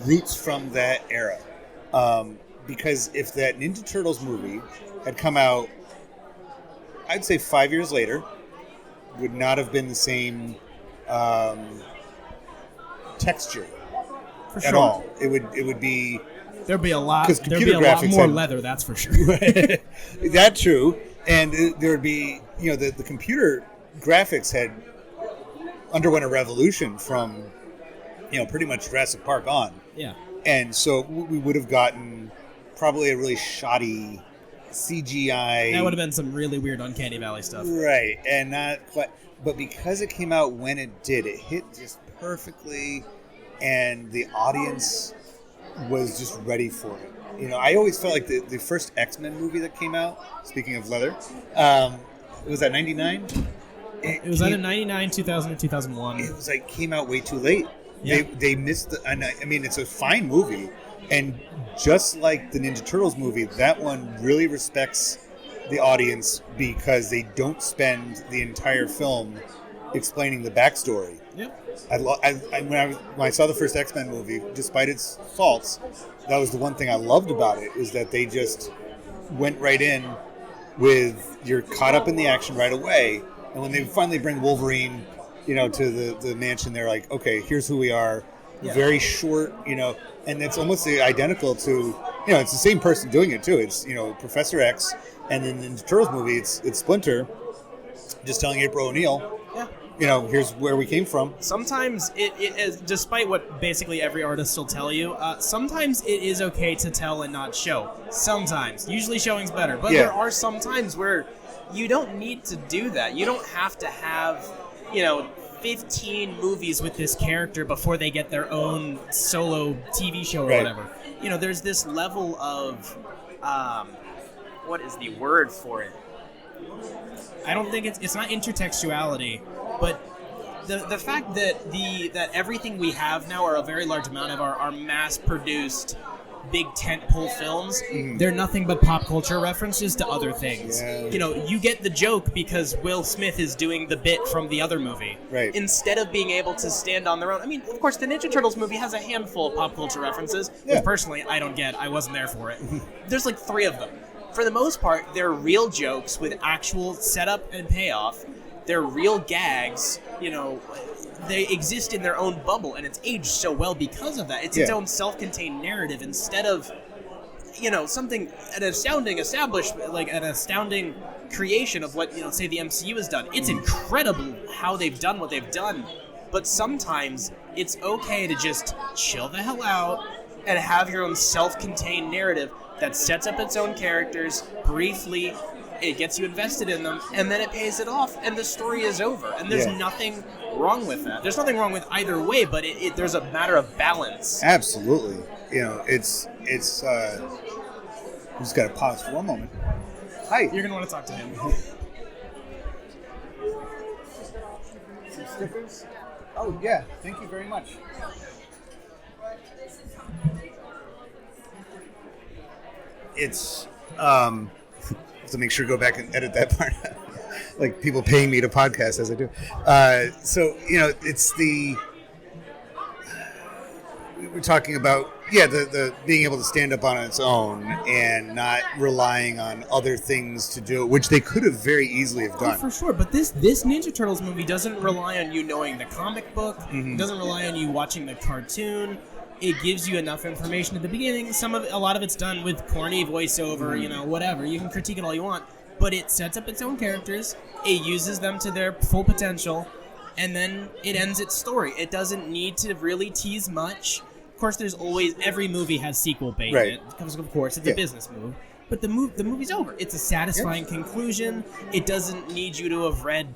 [SPEAKER 1] roots from that era. Because if that Ninja Turtles movie had come out, I'd say 5 years later, would not have been the same texture
[SPEAKER 2] for sure.
[SPEAKER 1] At all. It would be...
[SPEAKER 2] There'd be a lot more leather, that's for sure.
[SPEAKER 1] That's true. And there would be, the computer graphics had underwent a revolution from, pretty much Jurassic Park on.
[SPEAKER 2] Yeah.
[SPEAKER 1] And so we would have gotten probably a really shoddy CGI.
[SPEAKER 2] That would have been some really weird Uncanny Valley stuff.
[SPEAKER 1] Right. And not quite. But because it came out when it did, it hit just perfectly. And the audience was just ready for it. I always felt like the first X-Men movie that came out, speaking of leather, was that 99?
[SPEAKER 2] It was either 99, 2000, or 2001.
[SPEAKER 1] It was came out way too late.
[SPEAKER 2] Yeah.
[SPEAKER 1] They missed it's a fine movie, and just like the Ninja Turtles movie, that one really respects the audience because they don't spend the entire film explaining the backstory.
[SPEAKER 2] Yep.
[SPEAKER 1] When I saw the first X-Men movie, despite its faults, that was the one thing I loved about it, is that they just went right in with, you're caught up in the action right away, and when they finally bring Wolverine to the mansion, they're like, okay, here's who we are. Yeah. Very short, and it's almost identical to, it's the same person doing it too. It's, Professor X, and then in the Turtles movie, it's Splinter, just telling April O'Neil, here's where we came from.
[SPEAKER 2] Sometimes it is, despite what basically every artist will tell you, sometimes it is okay to tell and not show. Sometimes. Usually showing's better. But there are some times where you don't need to do that. You don't have to have, 15 movies with this character before they get their own solo TV show or whatever. There's this level of, what is the word for it? I don't think it's not intertextuality, but the fact that that everything we have now, or a very large amount of our mass-produced big tentpole films, they're nothing but pop culture references to other things. Yeah. You get the joke because Will Smith is doing the bit from the other movie.
[SPEAKER 1] Right.
[SPEAKER 2] Instead of being able to stand on their own. I mean, of course, the Ninja Turtles movie has a handful of pop culture references, which personally I don't get. I wasn't there for it. There's 3 of them. For the most part, they're real jokes with actual setup and payoff. They're real gags, they exist in their own bubble, and it's aged so well because of that. It's its own self-contained narrative instead of, something, an astounding creation of what, say the MCU has done. It's incredible how they've done what they've done, but sometimes it's okay to just chill the hell out and have your own self-contained narrative that sets up its own characters briefly. It gets you invested in them, and then it pays it off, and the story is over. And there's nothing wrong with that. There's nothing wrong with either way, but there's a matter of balance.
[SPEAKER 1] Absolutely. It's we just got to pause for one moment. Hi.
[SPEAKER 2] You're going to want to talk to him.
[SPEAKER 1] Some stickers? Oh, yeah. Thank you very much. It's, to make sure to go back and edit that part. Like people paying me to podcast as I do. It's we're talking about, the being able to stand up on its own and not relying on other things to do it, which they could have very easily have done.
[SPEAKER 2] Oh, for sure. But this Ninja Turtles movie doesn't rely on you knowing the comic book. It doesn't rely on you watching the cartoon. It gives you enough information at the beginning. A lot of it's done with corny voiceover, whatever. You can critique it all you want, but it sets up its own characters. It uses them to their full potential, and then it ends its story. It doesn't need to really tease much. Of course, every movie has sequel bait in it, because of course it's a business move. But the movie's over. It's a satisfying conclusion. It doesn't need you to have read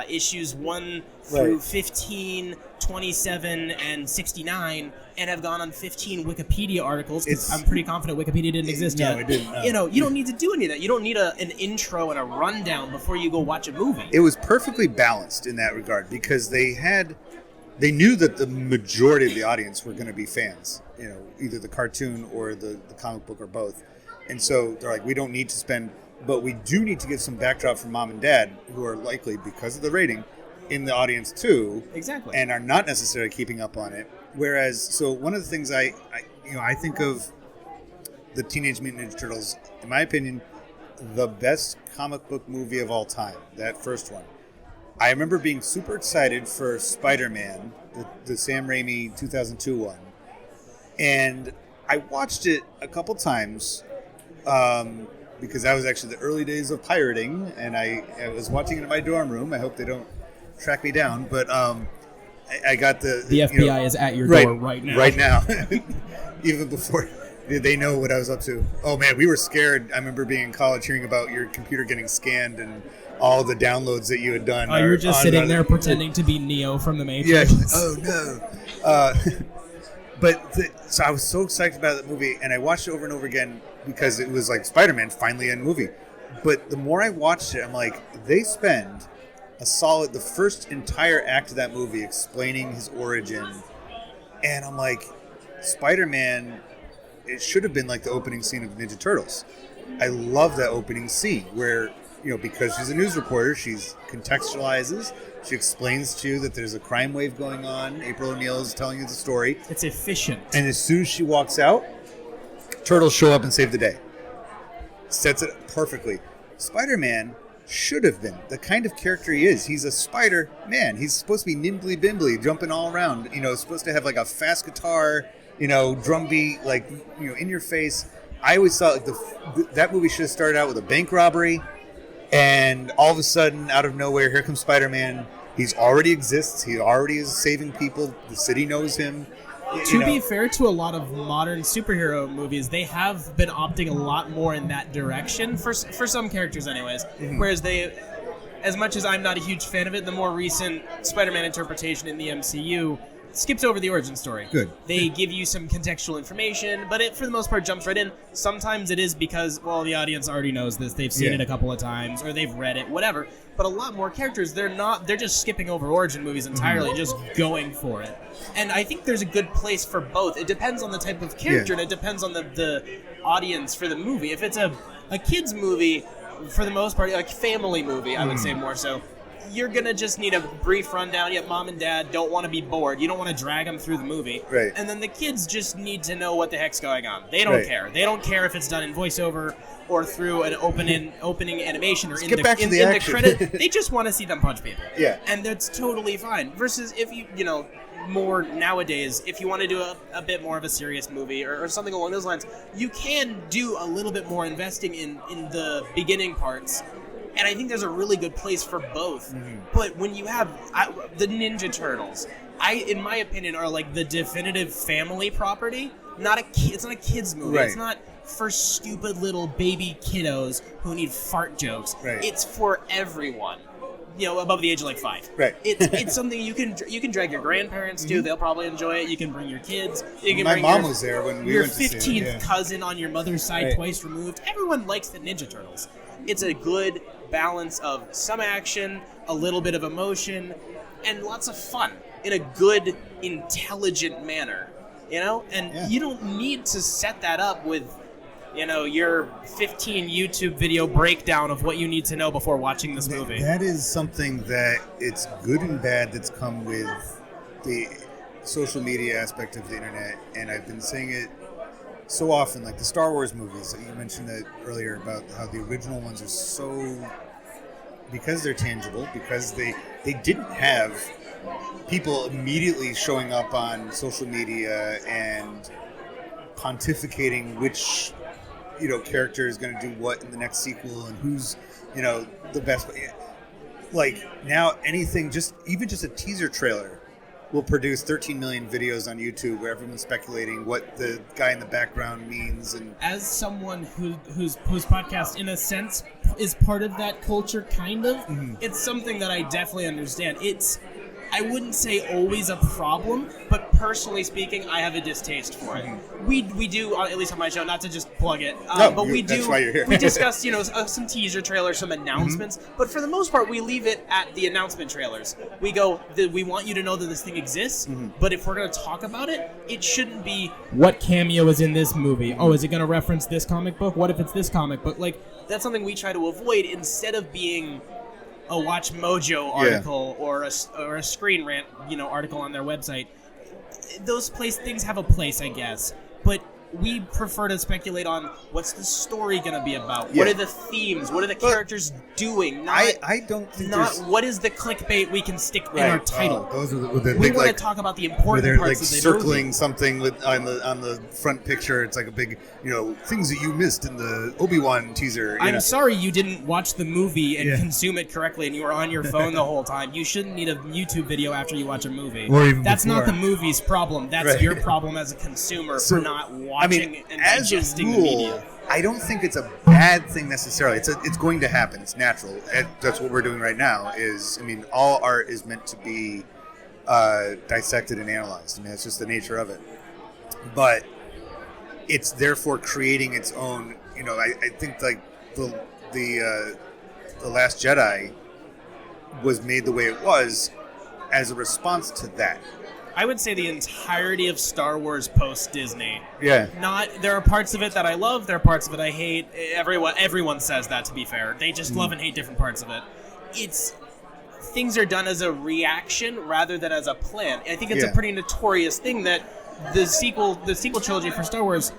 [SPEAKER 2] issues 1 through 15, 27, and 69, and have gone on 15 Wikipedia articles, because I'm pretty confident Wikipedia didn't exist yet.
[SPEAKER 1] No, it didn't.
[SPEAKER 2] You don't need to do any of that. You don't need an intro and a rundown before you go watch a movie.
[SPEAKER 1] It was perfectly balanced in that regard, because they knew that the majority of the audience were going to be fans, either the cartoon or the comic book or both. And so they're like, we don't need to spend, but we do need to give some backdrop from mom and dad, who are likely, because of the rating, in the audience too.
[SPEAKER 2] Exactly.
[SPEAKER 1] And are not necessarily keeping up on it. Whereas, so one of the things I think of the Teenage Mutant Ninja Turtles, in my opinion, the best comic book movie of all time, that first one. I remember being super excited for Spider-Man, the Sam Raimi 2002 one. And I watched it a couple times because that was actually the early days of pirating, and I was watching it in my dorm room. I hope they don't track me down, but I got the
[SPEAKER 2] FBI is at your door right now.
[SPEAKER 1] Right now, even before they know what I was up to. Oh man, we were scared. I remember being in college, hearing about your computer getting scanned and all the downloads that you had done.
[SPEAKER 2] Oh, you were just sitting there pretending to be Neo from the Matrix.
[SPEAKER 1] Yeah. Oh no. So I was so excited about that movie, and I watched it over and over again because it was like Spider-Man finally in a movie. But the more I watched it, I'm like, they spend the first entire act of that movie explaining his origin, and I'm like, Spider-Man, it should have been like the opening scene of Ninja Turtles. I love that opening scene where, because she's a news reporter, she contextualizes, she explains to you that there's a crime wave going on. April O'Neil is telling you the story.
[SPEAKER 2] It's efficient.
[SPEAKER 1] And as soon as she walks out, Turtles show up and save the day. Sets it perfectly. Spider-Man should have been the kind of character he is. He's a Spider-Man. He's supposed to be nimbly bimbly, jumping all around. Supposed to have like a fast guitar, drum beat, like, in your face. I always thought that movie should have started out with a bank robbery, and all of a sudden, out of nowhere, here comes Spider-Man. He already exists. He already is saving people. The city knows him.
[SPEAKER 2] To be fair to a lot of modern superhero movies, they have been opting a lot more in that direction for some characters anyways. Mm-hmm. Whereas as much as I'm not a huge fan of it, the more recent Spider-Man interpretation in the MCU skips over the origin story.
[SPEAKER 1] Good.
[SPEAKER 2] They give you some contextual information, but it, for the most part, jumps right in. Sometimes it is because, well, the audience already knows this. They've seen it a couple of times, or they've read it, whatever. But a lot more characters, they're just skipping over origin movies entirely, just going for it. And I think there's a good place for both. It depends on the type of character, and it depends on the audience for the movie. If it's a kid's movie, for the most part, like family movie, I would say more so, you're going to just need a brief rundown. Yet mom and dad don't want to be bored. You don't want to drag them through the movie.
[SPEAKER 1] Right.
[SPEAKER 2] And then the kids just need to know what the heck's going on. They don't care. They don't care if it's done in voiceover or through an opening animation or in the credit. They just want to see them punch people.
[SPEAKER 1] Yeah.
[SPEAKER 2] And that's totally fine. Versus if more nowadays, if you want to do a bit more of a serious movie or something along those lines, you can do a little bit more investing in the beginning parts. And I think there's a really good place for both. Mm-hmm. But when you have the Ninja Turtles, in my opinion, are like the definitive family property. It's not a kid's movie.
[SPEAKER 1] Right.
[SPEAKER 2] It's not for stupid little baby kiddos who need fart jokes.
[SPEAKER 1] Right.
[SPEAKER 2] It's for everyone. Above the age of like 5.
[SPEAKER 1] Right.
[SPEAKER 2] It's something you can drag your grandparents to. They'll probably enjoy it. You can bring your kids.
[SPEAKER 1] My mom was there when we went to see it.
[SPEAKER 2] Your 15th cousin on your mother's side, twice removed. Everyone likes the Ninja Turtles. It's a good balance of some action, a little bit of emotion, and lots of fun in a good, intelligent manner. And you don't need to set that up with your 15 YouTube video breakdown of what you need to know before watching this movie.
[SPEAKER 1] That is something that it's good and bad that's come with the social media aspect of the internet, and I've been saying it so often, like the Star Wars movies. You mentioned that earlier about how the original ones are so, because they're tangible, because they didn't have people immediately showing up on social media and pontificating which character is going to do what in the next sequel and who's the best. Like now, anything, even just a teaser trailer will produce 13 million videos on YouTube where everyone's speculating what the guy in the background means. And
[SPEAKER 2] as someone whose podcast, in a sense, is part of that culture, kind of, it's something that I definitely understand. I wouldn't say always a problem, but personally speaking, I have a distaste for it. We do, at least on my show, not to just plug it, but we do.
[SPEAKER 1] That's why you're here.
[SPEAKER 2] We discuss, some teaser trailers, some announcements, but for the most part, we leave it at the announcement trailers. We go, we want you to know that this thing exists, but if we're going to talk about it, it shouldn't be what cameo is in this movie. Oh, is it going to reference this comic book? What if it's this comic book? Like, that's something we try to avoid instead of being a Watch Mojo article or a Screen Rant, article on their website. Those things have a place, I guess. But we prefer to speculate on what's the story going to be about. What are the themes? What are the characters doing?
[SPEAKER 1] I don't think
[SPEAKER 2] what is the clickbait we can stick in our title.
[SPEAKER 1] Those are the
[SPEAKER 2] we
[SPEAKER 1] big,
[SPEAKER 2] want to talk about the important
[SPEAKER 1] they're
[SPEAKER 2] parts of the
[SPEAKER 1] circling
[SPEAKER 2] movie.
[SPEAKER 1] something on the front picture. It's like a big, things that you missed in the Obi-Wan teaser.
[SPEAKER 2] I'm sorry you didn't watch the movie and consume it correctly, and you were on your phone the whole time. You shouldn't need a YouTube video after you watch a movie.
[SPEAKER 1] Or even
[SPEAKER 2] That's
[SPEAKER 1] before.
[SPEAKER 2] not the movie's problem. That's your problem as a consumer for not watching and digesting the media.
[SPEAKER 1] I don't think it's a bad thing necessarily. It's going to happen. It's natural. That's what we're doing right now. All art is meant to be dissected and analyzed. It's just the nature of it. But it's therefore creating its own. I think like the Last Jedi was made the way it was as a response to that.
[SPEAKER 2] I would say the entirety of Star Wars post-Disney.
[SPEAKER 1] Yeah.
[SPEAKER 2] There are parts of it that I love, there are parts of it I hate. Everyone says that, to be fair. They just love and hate different parts of it. Things are done as a reaction rather than as a plan. I think it's a pretty notorious thing that the sequel trilogy for Star Wars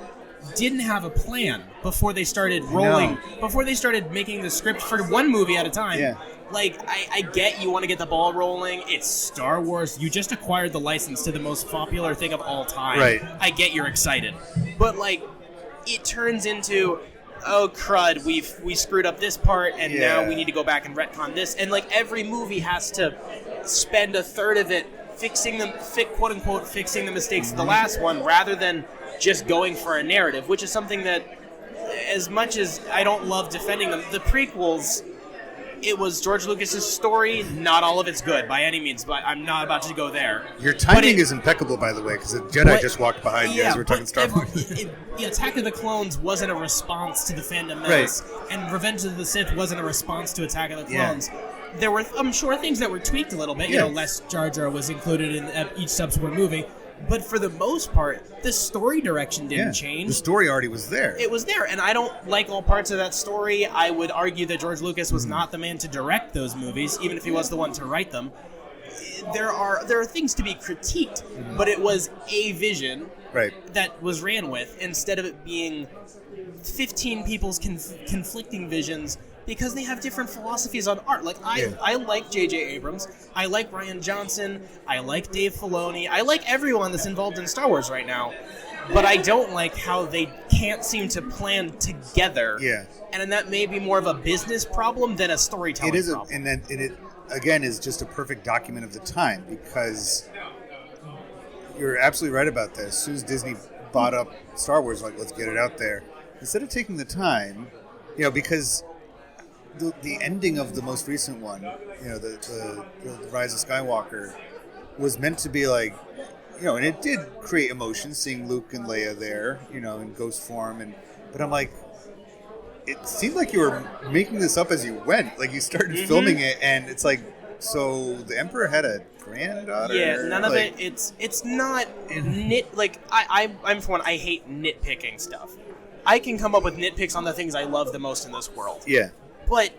[SPEAKER 2] didn't have a plan before they started rolling, before they started making the script for one movie at a time. Yeah. Like, I get you want to get the ball rolling. It's Star Wars. You just acquired the license to the most popular thing of all time.
[SPEAKER 1] Right.
[SPEAKER 2] I get you're excited. But, it turns into, oh, crud, we screwed up this part, and now we need to go back and retcon this. And, every movie has to spend a third of it quote-unquote, fixing the mistakes of the last one, rather than just going for a narrative, which is something that, as much as I don't love defending them, the prequels... It was George Lucas's story. Not all of it's good by any means, but I'm not about to go there.
[SPEAKER 1] Your timing is impeccable, by the way, because the Jedi just walked behind you as we're talking Star Wars.
[SPEAKER 2] Attack of the Clones wasn't a response to The Phantom Menace, and Revenge of the Sith wasn't a response to Attack of the Clones. There were, I'm sure, things that were tweaked a little bit. Less Jar Jar was included in each subsequent movie. But for the most part, the story direction didn't change.
[SPEAKER 1] The story already was there.
[SPEAKER 2] It was there, and I don't like all parts of that story. I would argue that George Lucas was not the man to direct those movies, even if he was the one to write them. There are things to be critiqued, but it was a vision that was ran with, instead of it being 15 people's conflicting visions, because they have different philosophies on art. I like J.J. Abrams. I like Rian Johnson. I like Dave Filoni. I like everyone that's involved in Star Wars right now. But I don't like how they can't seem to plan together. Yeah. And that may be more of a business problem than a storytelling problem.
[SPEAKER 1] And it, again, is just a perfect document of the time, because you're absolutely right about this. As soon as Disney bought up Star Wars, let's get it out there. Instead of taking the time, because... The ending of the most recent one, the Rise of Skywalker, was meant to be and it did create emotion seeing Luke and Leia there, in ghost form, but I'm like, it seemed like you were making this up as you went. You started filming it, and it's so the Emperor had a granddaughter?
[SPEAKER 2] Yeah, none of it. It's not I'm for one. I hate nitpicking stuff. I can come up with nitpicks on the things I love the most in this world.
[SPEAKER 1] Yeah.
[SPEAKER 2] But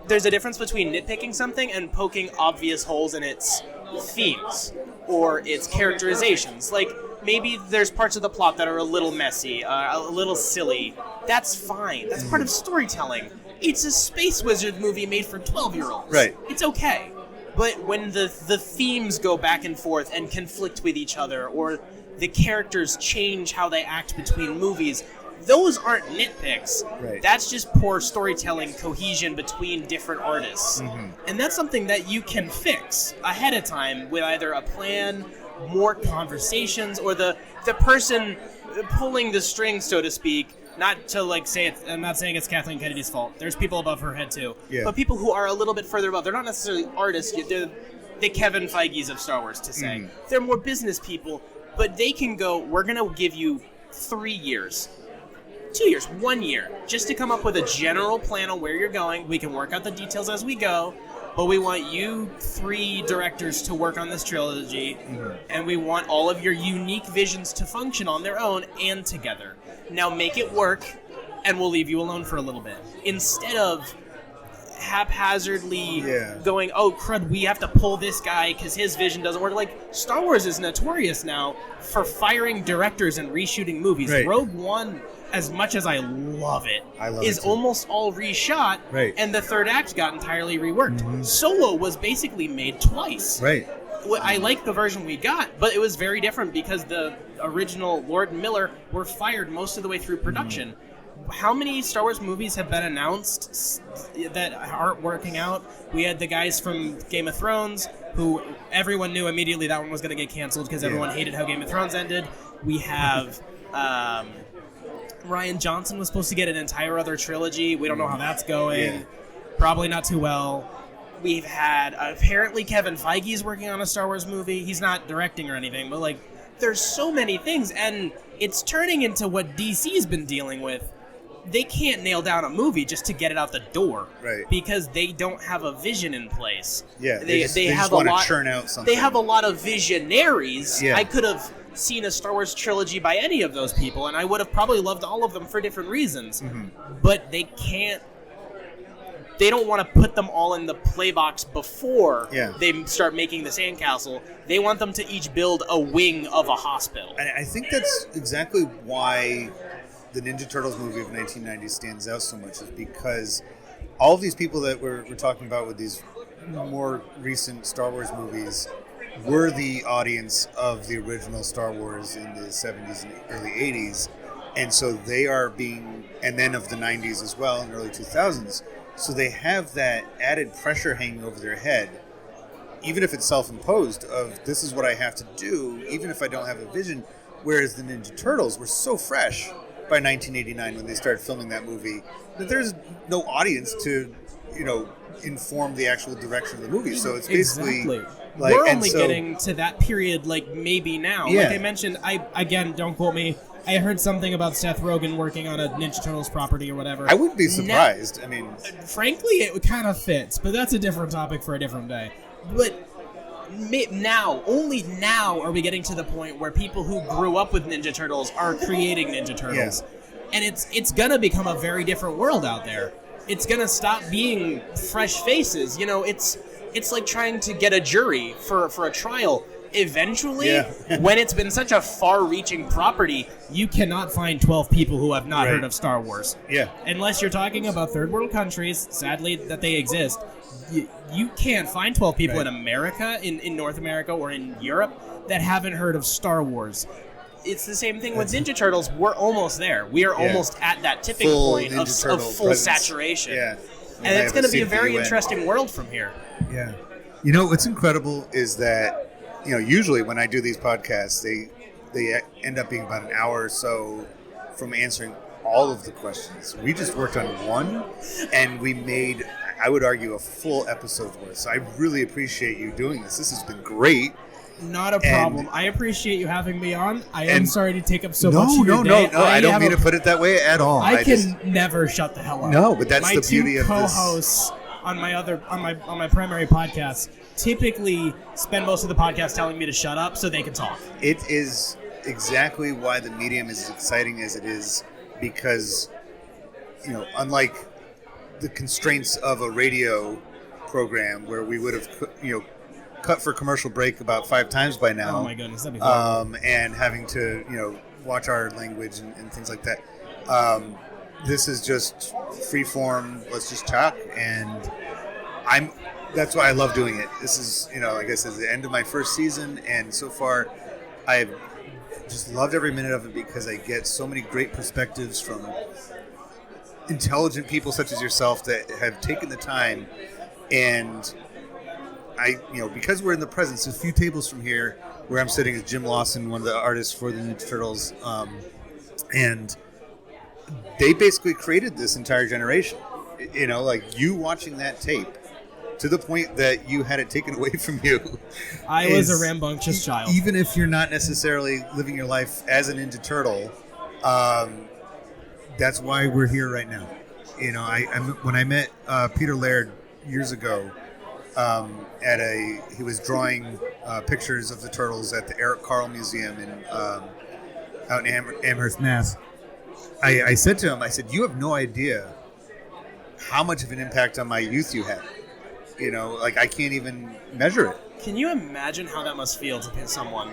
[SPEAKER 2] there's a difference between nitpicking something and poking obvious holes in its themes or its characterizations. Maybe there's parts of the plot that are a little messy, a little silly. That's fine. That's part of storytelling. It's a Space Wizard movie made for 12-year-olds.
[SPEAKER 1] Right.
[SPEAKER 2] It's okay. But when the themes go back and forth and conflict with each other, or the characters change how they act between movies... Those aren't nitpicks. Right. That's just poor storytelling cohesion between different artists. Mm-hmm. And that's something that you can fix ahead of time with either a plan, more conversations, or the person pulling the strings, so to speak. Not to say it, I'm not saying it's Kathleen Kennedy's fault. There's people above her head too. Yeah. But people who are a little bit further above. They're not necessarily artists. They're the Kevin Feige's of Star Wars, to say. Mm-hmm. They're more business people. But they can go, we're going to give you 3 years. 2 years, 1 year, just to come up with a general plan on where you're going. We can work out the details as we go, but we want you 3 directors to work on this trilogy, and we want all of your unique visions to function on their own and together. Now make it work, and we'll leave you alone for a little bit. Instead of haphazardly going, oh, crud, we have to pull this guy because his vision doesn't work. Like, Star Wars is notorious now for firing directors and reshooting movies.
[SPEAKER 1] Right.
[SPEAKER 2] Rogue One, as much as I love it, is
[SPEAKER 1] it
[SPEAKER 2] almost all reshot, and the third act got entirely reworked.
[SPEAKER 1] Mm-hmm.
[SPEAKER 2] Solo was basically made twice.
[SPEAKER 1] Right.
[SPEAKER 2] I like the version we got, but it was very different because the original Lord and Miller were fired most of the way through production. Mm-hmm. How many Star Wars movies have been announced that aren't working out? We had the guys from Game of Thrones, who everyone knew immediately that one was going to get canceled because everyone hated how Game of Thrones ended. We have Rian Johnson was supposed to get an entire other trilogy. We don't know how that's going. Yeah. Probably not too well. We've had, apparently Kevin Feige's working on a Star Wars movie. He's not directing or anything, but like, there's so many things, and it's turning into what DC's been dealing with. They can't nail down a movie just to get it out the door,
[SPEAKER 1] right?
[SPEAKER 2] Because they don't have a vision in place.
[SPEAKER 1] Yeah,
[SPEAKER 2] they
[SPEAKER 1] just want to churn out something.
[SPEAKER 2] They have a lot of visionaries.
[SPEAKER 1] Yeah.
[SPEAKER 2] I could have seen a Star Wars trilogy by any of those people, and I would have probably loved all of them for different reasons. Mm-hmm. But they can't. They don't want to put them all in the play box before they start making the sandcastle. They want them to each build a wing of a hospital.
[SPEAKER 1] I think that's exactly why the Ninja Turtles movie of 1990 stands out so much, is because all of these people that we're talking about with these more recent Star Wars movies were the audience of the original Star Wars in the 70s and early 80s. And so they are being, and then of the 90s as well, and early 2000s. So they have that added pressure hanging over their head, even if it's self-imposed, of this is what I have to do, even if I don't have a vision. Whereas the Ninja Turtles were so fresh by 1989 when they started filming that movie that there's no audience to, inform the actual direction of the movie. So it's basically like,
[SPEAKER 2] we're only getting to that period like maybe now. Like I mentioned, again, don't quote me, I heard something about Seth Rogen working on a Ninja Turtles property or whatever.
[SPEAKER 1] I wouldn't be surprised.
[SPEAKER 2] Frankly, it kind of fits, but that's a different topic for a different day. But only now are we getting to the point where people who grew up with Ninja Turtles are creating Ninja Turtles. Yeah. And it's going to become a very different world out there. It's going to stop being fresh faces. It's like trying to get a jury for a trial. Eventually, when it's been such a far-reaching property, you cannot find 12 people who have not heard of Star Wars.
[SPEAKER 1] Yeah.
[SPEAKER 2] Unless you're talking about third world countries, sadly, that they exist. You can't find 12 people in America, in North America, or in Europe that haven't heard of Star Wars. It's the same thing with Ninja Turtles. We're almost there. We are almost at that tipping point of full saturation. Yeah. And it's going to be a very interesting world from here.
[SPEAKER 1] Yeah. What's incredible is that, usually when I do these podcasts, they end up being about an hour or so from answering all of the questions. We just worked on one, and we made, I would argue, a full episode worth. So I really appreciate you doing this. This has been great.
[SPEAKER 2] Not a problem. I appreciate you having me on. I am sorry to take up so much of your day.
[SPEAKER 1] No. I don't mean to put it that way at all.
[SPEAKER 2] I can never shut the hell up.
[SPEAKER 1] No, but that's the beauty of this.
[SPEAKER 2] My two co-hosts on my primary podcast typically spend most of the podcast telling me to shut up so they can talk.
[SPEAKER 1] It is exactly why the medium is as exciting as it is, because, unlike the constraints of a radio program where we would have, cut for commercial break about 5 times by now.
[SPEAKER 2] Oh my goodness, that'd be fun.
[SPEAKER 1] And having to, watch our language and things like that. This is just free form. Let's just talk, and that's why I love doing it. This is, like I said, the end of my first season, and so far, I've just loved every minute of it because I get so many great perspectives from intelligent people such as yourself that have taken the time. And because we're in the presence, a few tables from here where I'm sitting is Jim Lawson, one of the artists for the Ninja Turtles, and they basically created this entire generation. Like you watching that tape to the point that you had it taken away from you.
[SPEAKER 2] I was a rambunctious child.
[SPEAKER 1] Even if you're not necessarily living your life as a Ninja Turtle, that's why we're here right now. When I met Peter Laird years ago, he was drawing pictures of the turtles at the Eric Carle Museum out in Amherst, Mass. I said to him, you have no idea how much of an impact on my youth you had. You know, like I can't even measure it.
[SPEAKER 2] Can you imagine how that must feel to hit someone?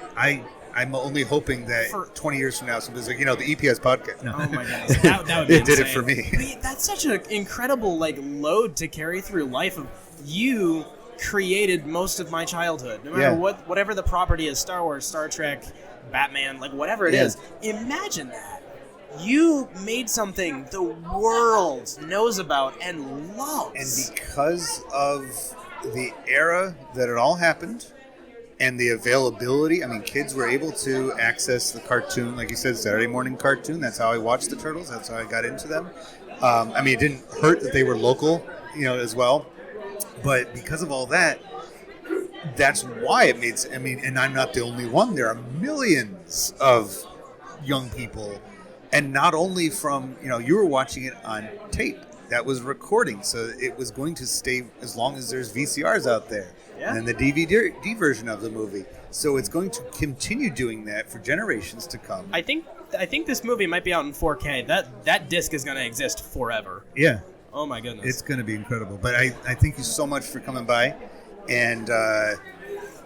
[SPEAKER 1] I'm only hoping that 20 years from now, somebody's like, the EPS podcast. No.
[SPEAKER 2] Oh my goodness, that would be
[SPEAKER 1] It did
[SPEAKER 2] insane.
[SPEAKER 1] it for me.
[SPEAKER 2] But that's such an incredible load to carry through life. Of you created most of my childhood, no matter whatever the property is, Star Wars, Star Trek, Batman, whatever it is. Imagine that. You made something the world knows about and loves.
[SPEAKER 1] And because of the era that it all happened and the availability, kids were able to access the cartoon, like you said, Saturday morning cartoon. That's how I watched the Turtles. That's how I got into them. It didn't hurt that they were local, as well. But because of all that, that's why it made, and I'm not the only one. There are millions of young people. And not only from, you were watching it on tape. That was recording. So it was going to stay as long as there's VCRs out there. Yeah. And then the DVD version of the movie. So it's going to continue doing that for generations to come.
[SPEAKER 2] I think this movie might be out in 4K. That disc is going to exist forever.
[SPEAKER 1] Yeah.
[SPEAKER 2] Oh, my goodness.
[SPEAKER 1] It's going to be incredible. But I thank you so much for coming by. And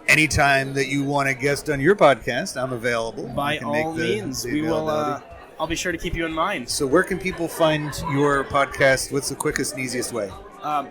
[SPEAKER 1] anytime that you want to guest on your podcast, I'm available.
[SPEAKER 2] By all means. We will... I'll be sure to keep you in mind.
[SPEAKER 1] So where can people find your podcast? What's the quickest and easiest way?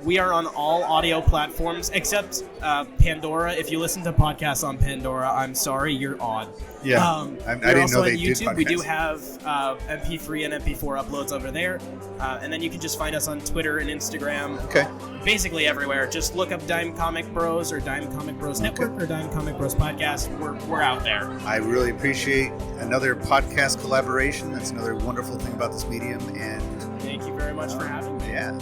[SPEAKER 2] We are on all audio platforms except Pandora. If you listen to podcasts on Pandora, I'm sorry, you're odd.
[SPEAKER 1] Yeah, I didn't know they did podcasts.
[SPEAKER 2] We do have MP3 and MP4 uploads over there. And then you can just find us on Twitter and Instagram.
[SPEAKER 1] Okay.
[SPEAKER 2] Basically everywhere. Just look up Dime Comic Bros or Dime Comic Bros Network or Dime Comic Bros Podcast. We're out there.
[SPEAKER 1] I really appreciate another podcast collaboration. That's another wonderful thing about this medium. And
[SPEAKER 2] thank you very much for having me.
[SPEAKER 1] Yeah.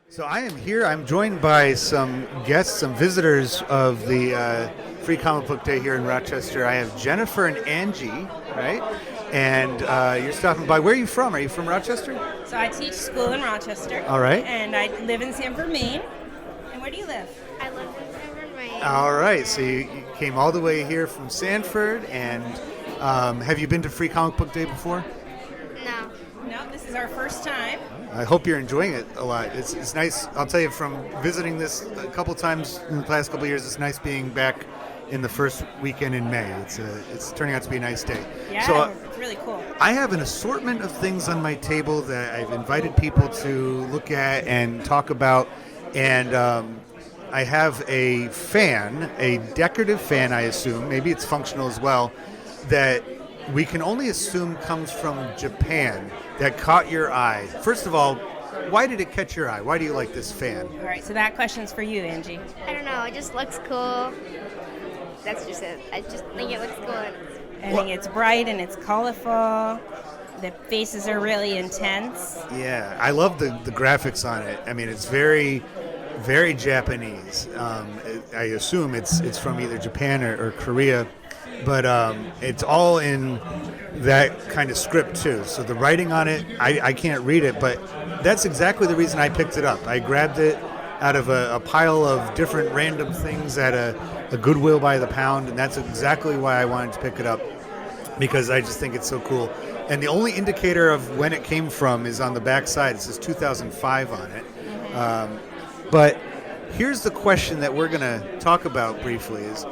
[SPEAKER 1] So I am here. I'm joined by some guests, some visitors of the Free Comic Book Day here in Rochester. I have Jennifer and Angie, right? And you're stopping by. Where are you from? Are you from Rochester?
[SPEAKER 3] So I teach school in Rochester.
[SPEAKER 1] All right.
[SPEAKER 3] And I live in Sanford, Maine. And where do you live?
[SPEAKER 4] I live in Sanford, Maine.
[SPEAKER 1] All right. So you came all the way here from Sanford. And have you been to Free Comic Book Day before?
[SPEAKER 4] No.
[SPEAKER 3] No, this is our first time.
[SPEAKER 1] I hope you're enjoying it a lot. It's nice. I'll tell you, from visiting this a couple times in the past couple of years, it's nice being back in the first weekend in May. It's turning out to be a nice day.
[SPEAKER 3] Yeah,
[SPEAKER 1] so,
[SPEAKER 3] it's really cool.
[SPEAKER 1] I have an assortment of things on my table that I've invited people to look at and talk about. And I have a fan, a decorative fan, I assume, maybe it's functional as well, that we can only assume comes from Japan, that caught your eye. First of all, why did it catch your eye? Why do you like this fan?
[SPEAKER 3] All right, so that question's for you, Angie.
[SPEAKER 4] I don't know. It just looks cool. That's just it. I just think it looks cool.
[SPEAKER 3] I think it's bright and it's colorful. The faces are really intense.
[SPEAKER 1] Yeah, I love the graphics on it. It's very, very Japanese. I assume it's from either Japan or Korea. But it's all in that kind of script, too. So the writing on it, I can't read it, but that's exactly the reason I picked it up. I grabbed it out of a pile of different random things at a Goodwill by the pound, and that's exactly why I wanted to pick it up, because I just think it's so cool. And the only indicator of when it came from is on the back side. It says 2005 on it. But here's the question that we're going to talk about briefly is,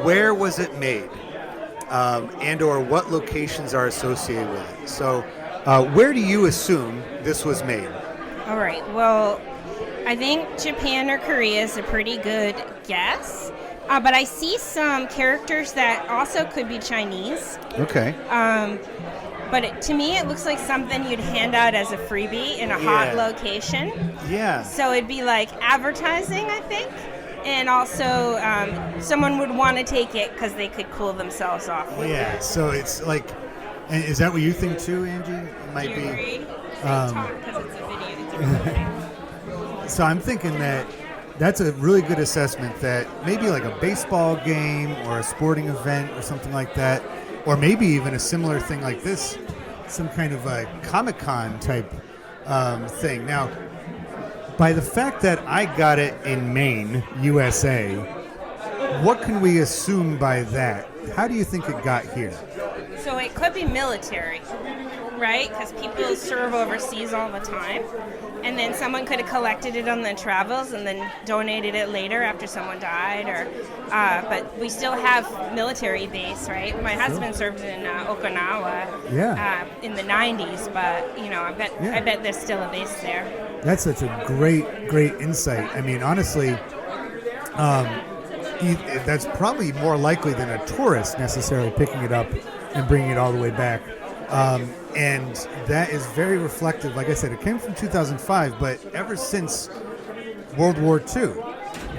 [SPEAKER 1] where was it made, and or what locations are associated with it? So where do you assume this was made?
[SPEAKER 3] All right, well, I think Japan or Korea is a pretty good guess, but I see some characters that also could be Chinese.
[SPEAKER 1] Okay.
[SPEAKER 3] But to me, it looks like something you'd hand out as a freebie in a hot location.
[SPEAKER 1] Yeah.
[SPEAKER 3] So it'd be like advertising, I think. And also, someone would want to take it because they could cool themselves off with it.
[SPEAKER 1] So it's like, and is that what you think too, Angie? It might
[SPEAKER 3] Do you
[SPEAKER 1] be.
[SPEAKER 3] agree? Talk because it's a video. It's a recording.
[SPEAKER 1] So I'm thinking that's a really good assessment, that maybe like a baseball game or a sporting event or something like that, or maybe even a similar thing like this, some kind of a Comic-Con type thing. Now, by the fact that I got it in Maine, USA, what can we assume by that? How do you think it got here?
[SPEAKER 3] So it could be military, right? Because people serve overseas all the time. And then someone could have collected it on their travels and then donated it later after someone died. But we still have military base, right? My husband served in Okinawa in the 90s, but I bet there's still a base there.
[SPEAKER 1] That's such a great insight. I mean, honestly, that's probably more likely than a tourist necessarily picking it up and bringing it all the way back. And that is very reflective. Like I said, it came from 2005, but ever since World War II,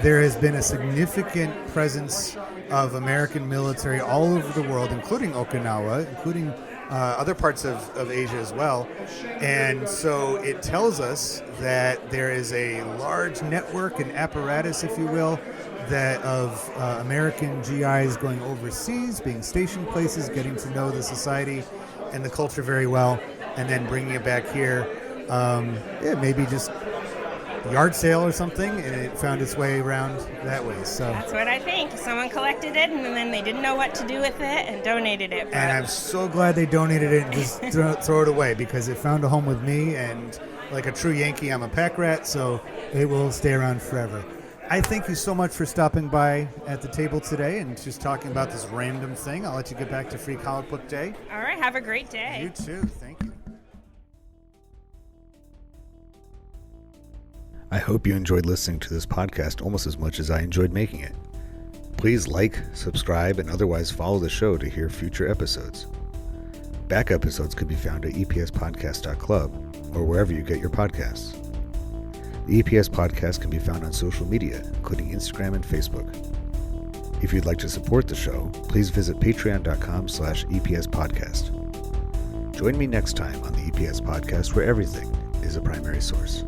[SPEAKER 1] there has been a significant presence of American military all over the world, including Okinawa, including other parts of Asia as well. And so it tells us that there is a large network and apparatus, if you will, that of American GIs going overseas, being stationed places, getting to know the society and the culture very well, and then bringing it back here. Maybe just yard sale or something, and it found its way around that way. So
[SPEAKER 3] that's what I think. Someone collected it, and then they didn't know what to do with it and donated it.
[SPEAKER 1] And I'm so glad they donated it and just throw it away, because it found a home with me, and like a true Yankee, I'm a pack rat, so it will stay around forever. I thank you so much for stopping by at the table today and just talking about this random thing. I'll let you get back to Free Comic Book Day.
[SPEAKER 3] All right, have a great day.
[SPEAKER 1] You too. Thank you. I hope you enjoyed listening to this podcast almost as much as I enjoyed making it. Please like, subscribe, and otherwise follow the show to hear future episodes. Back episodes can be found at epspodcast.club or wherever you get your podcasts. The EPS podcast can be found on social media, including Instagram and Facebook. If you'd like to support the show, please visit patreon.com/EPS podcast. Join me next time on the EPS podcast, where everything is a primary source.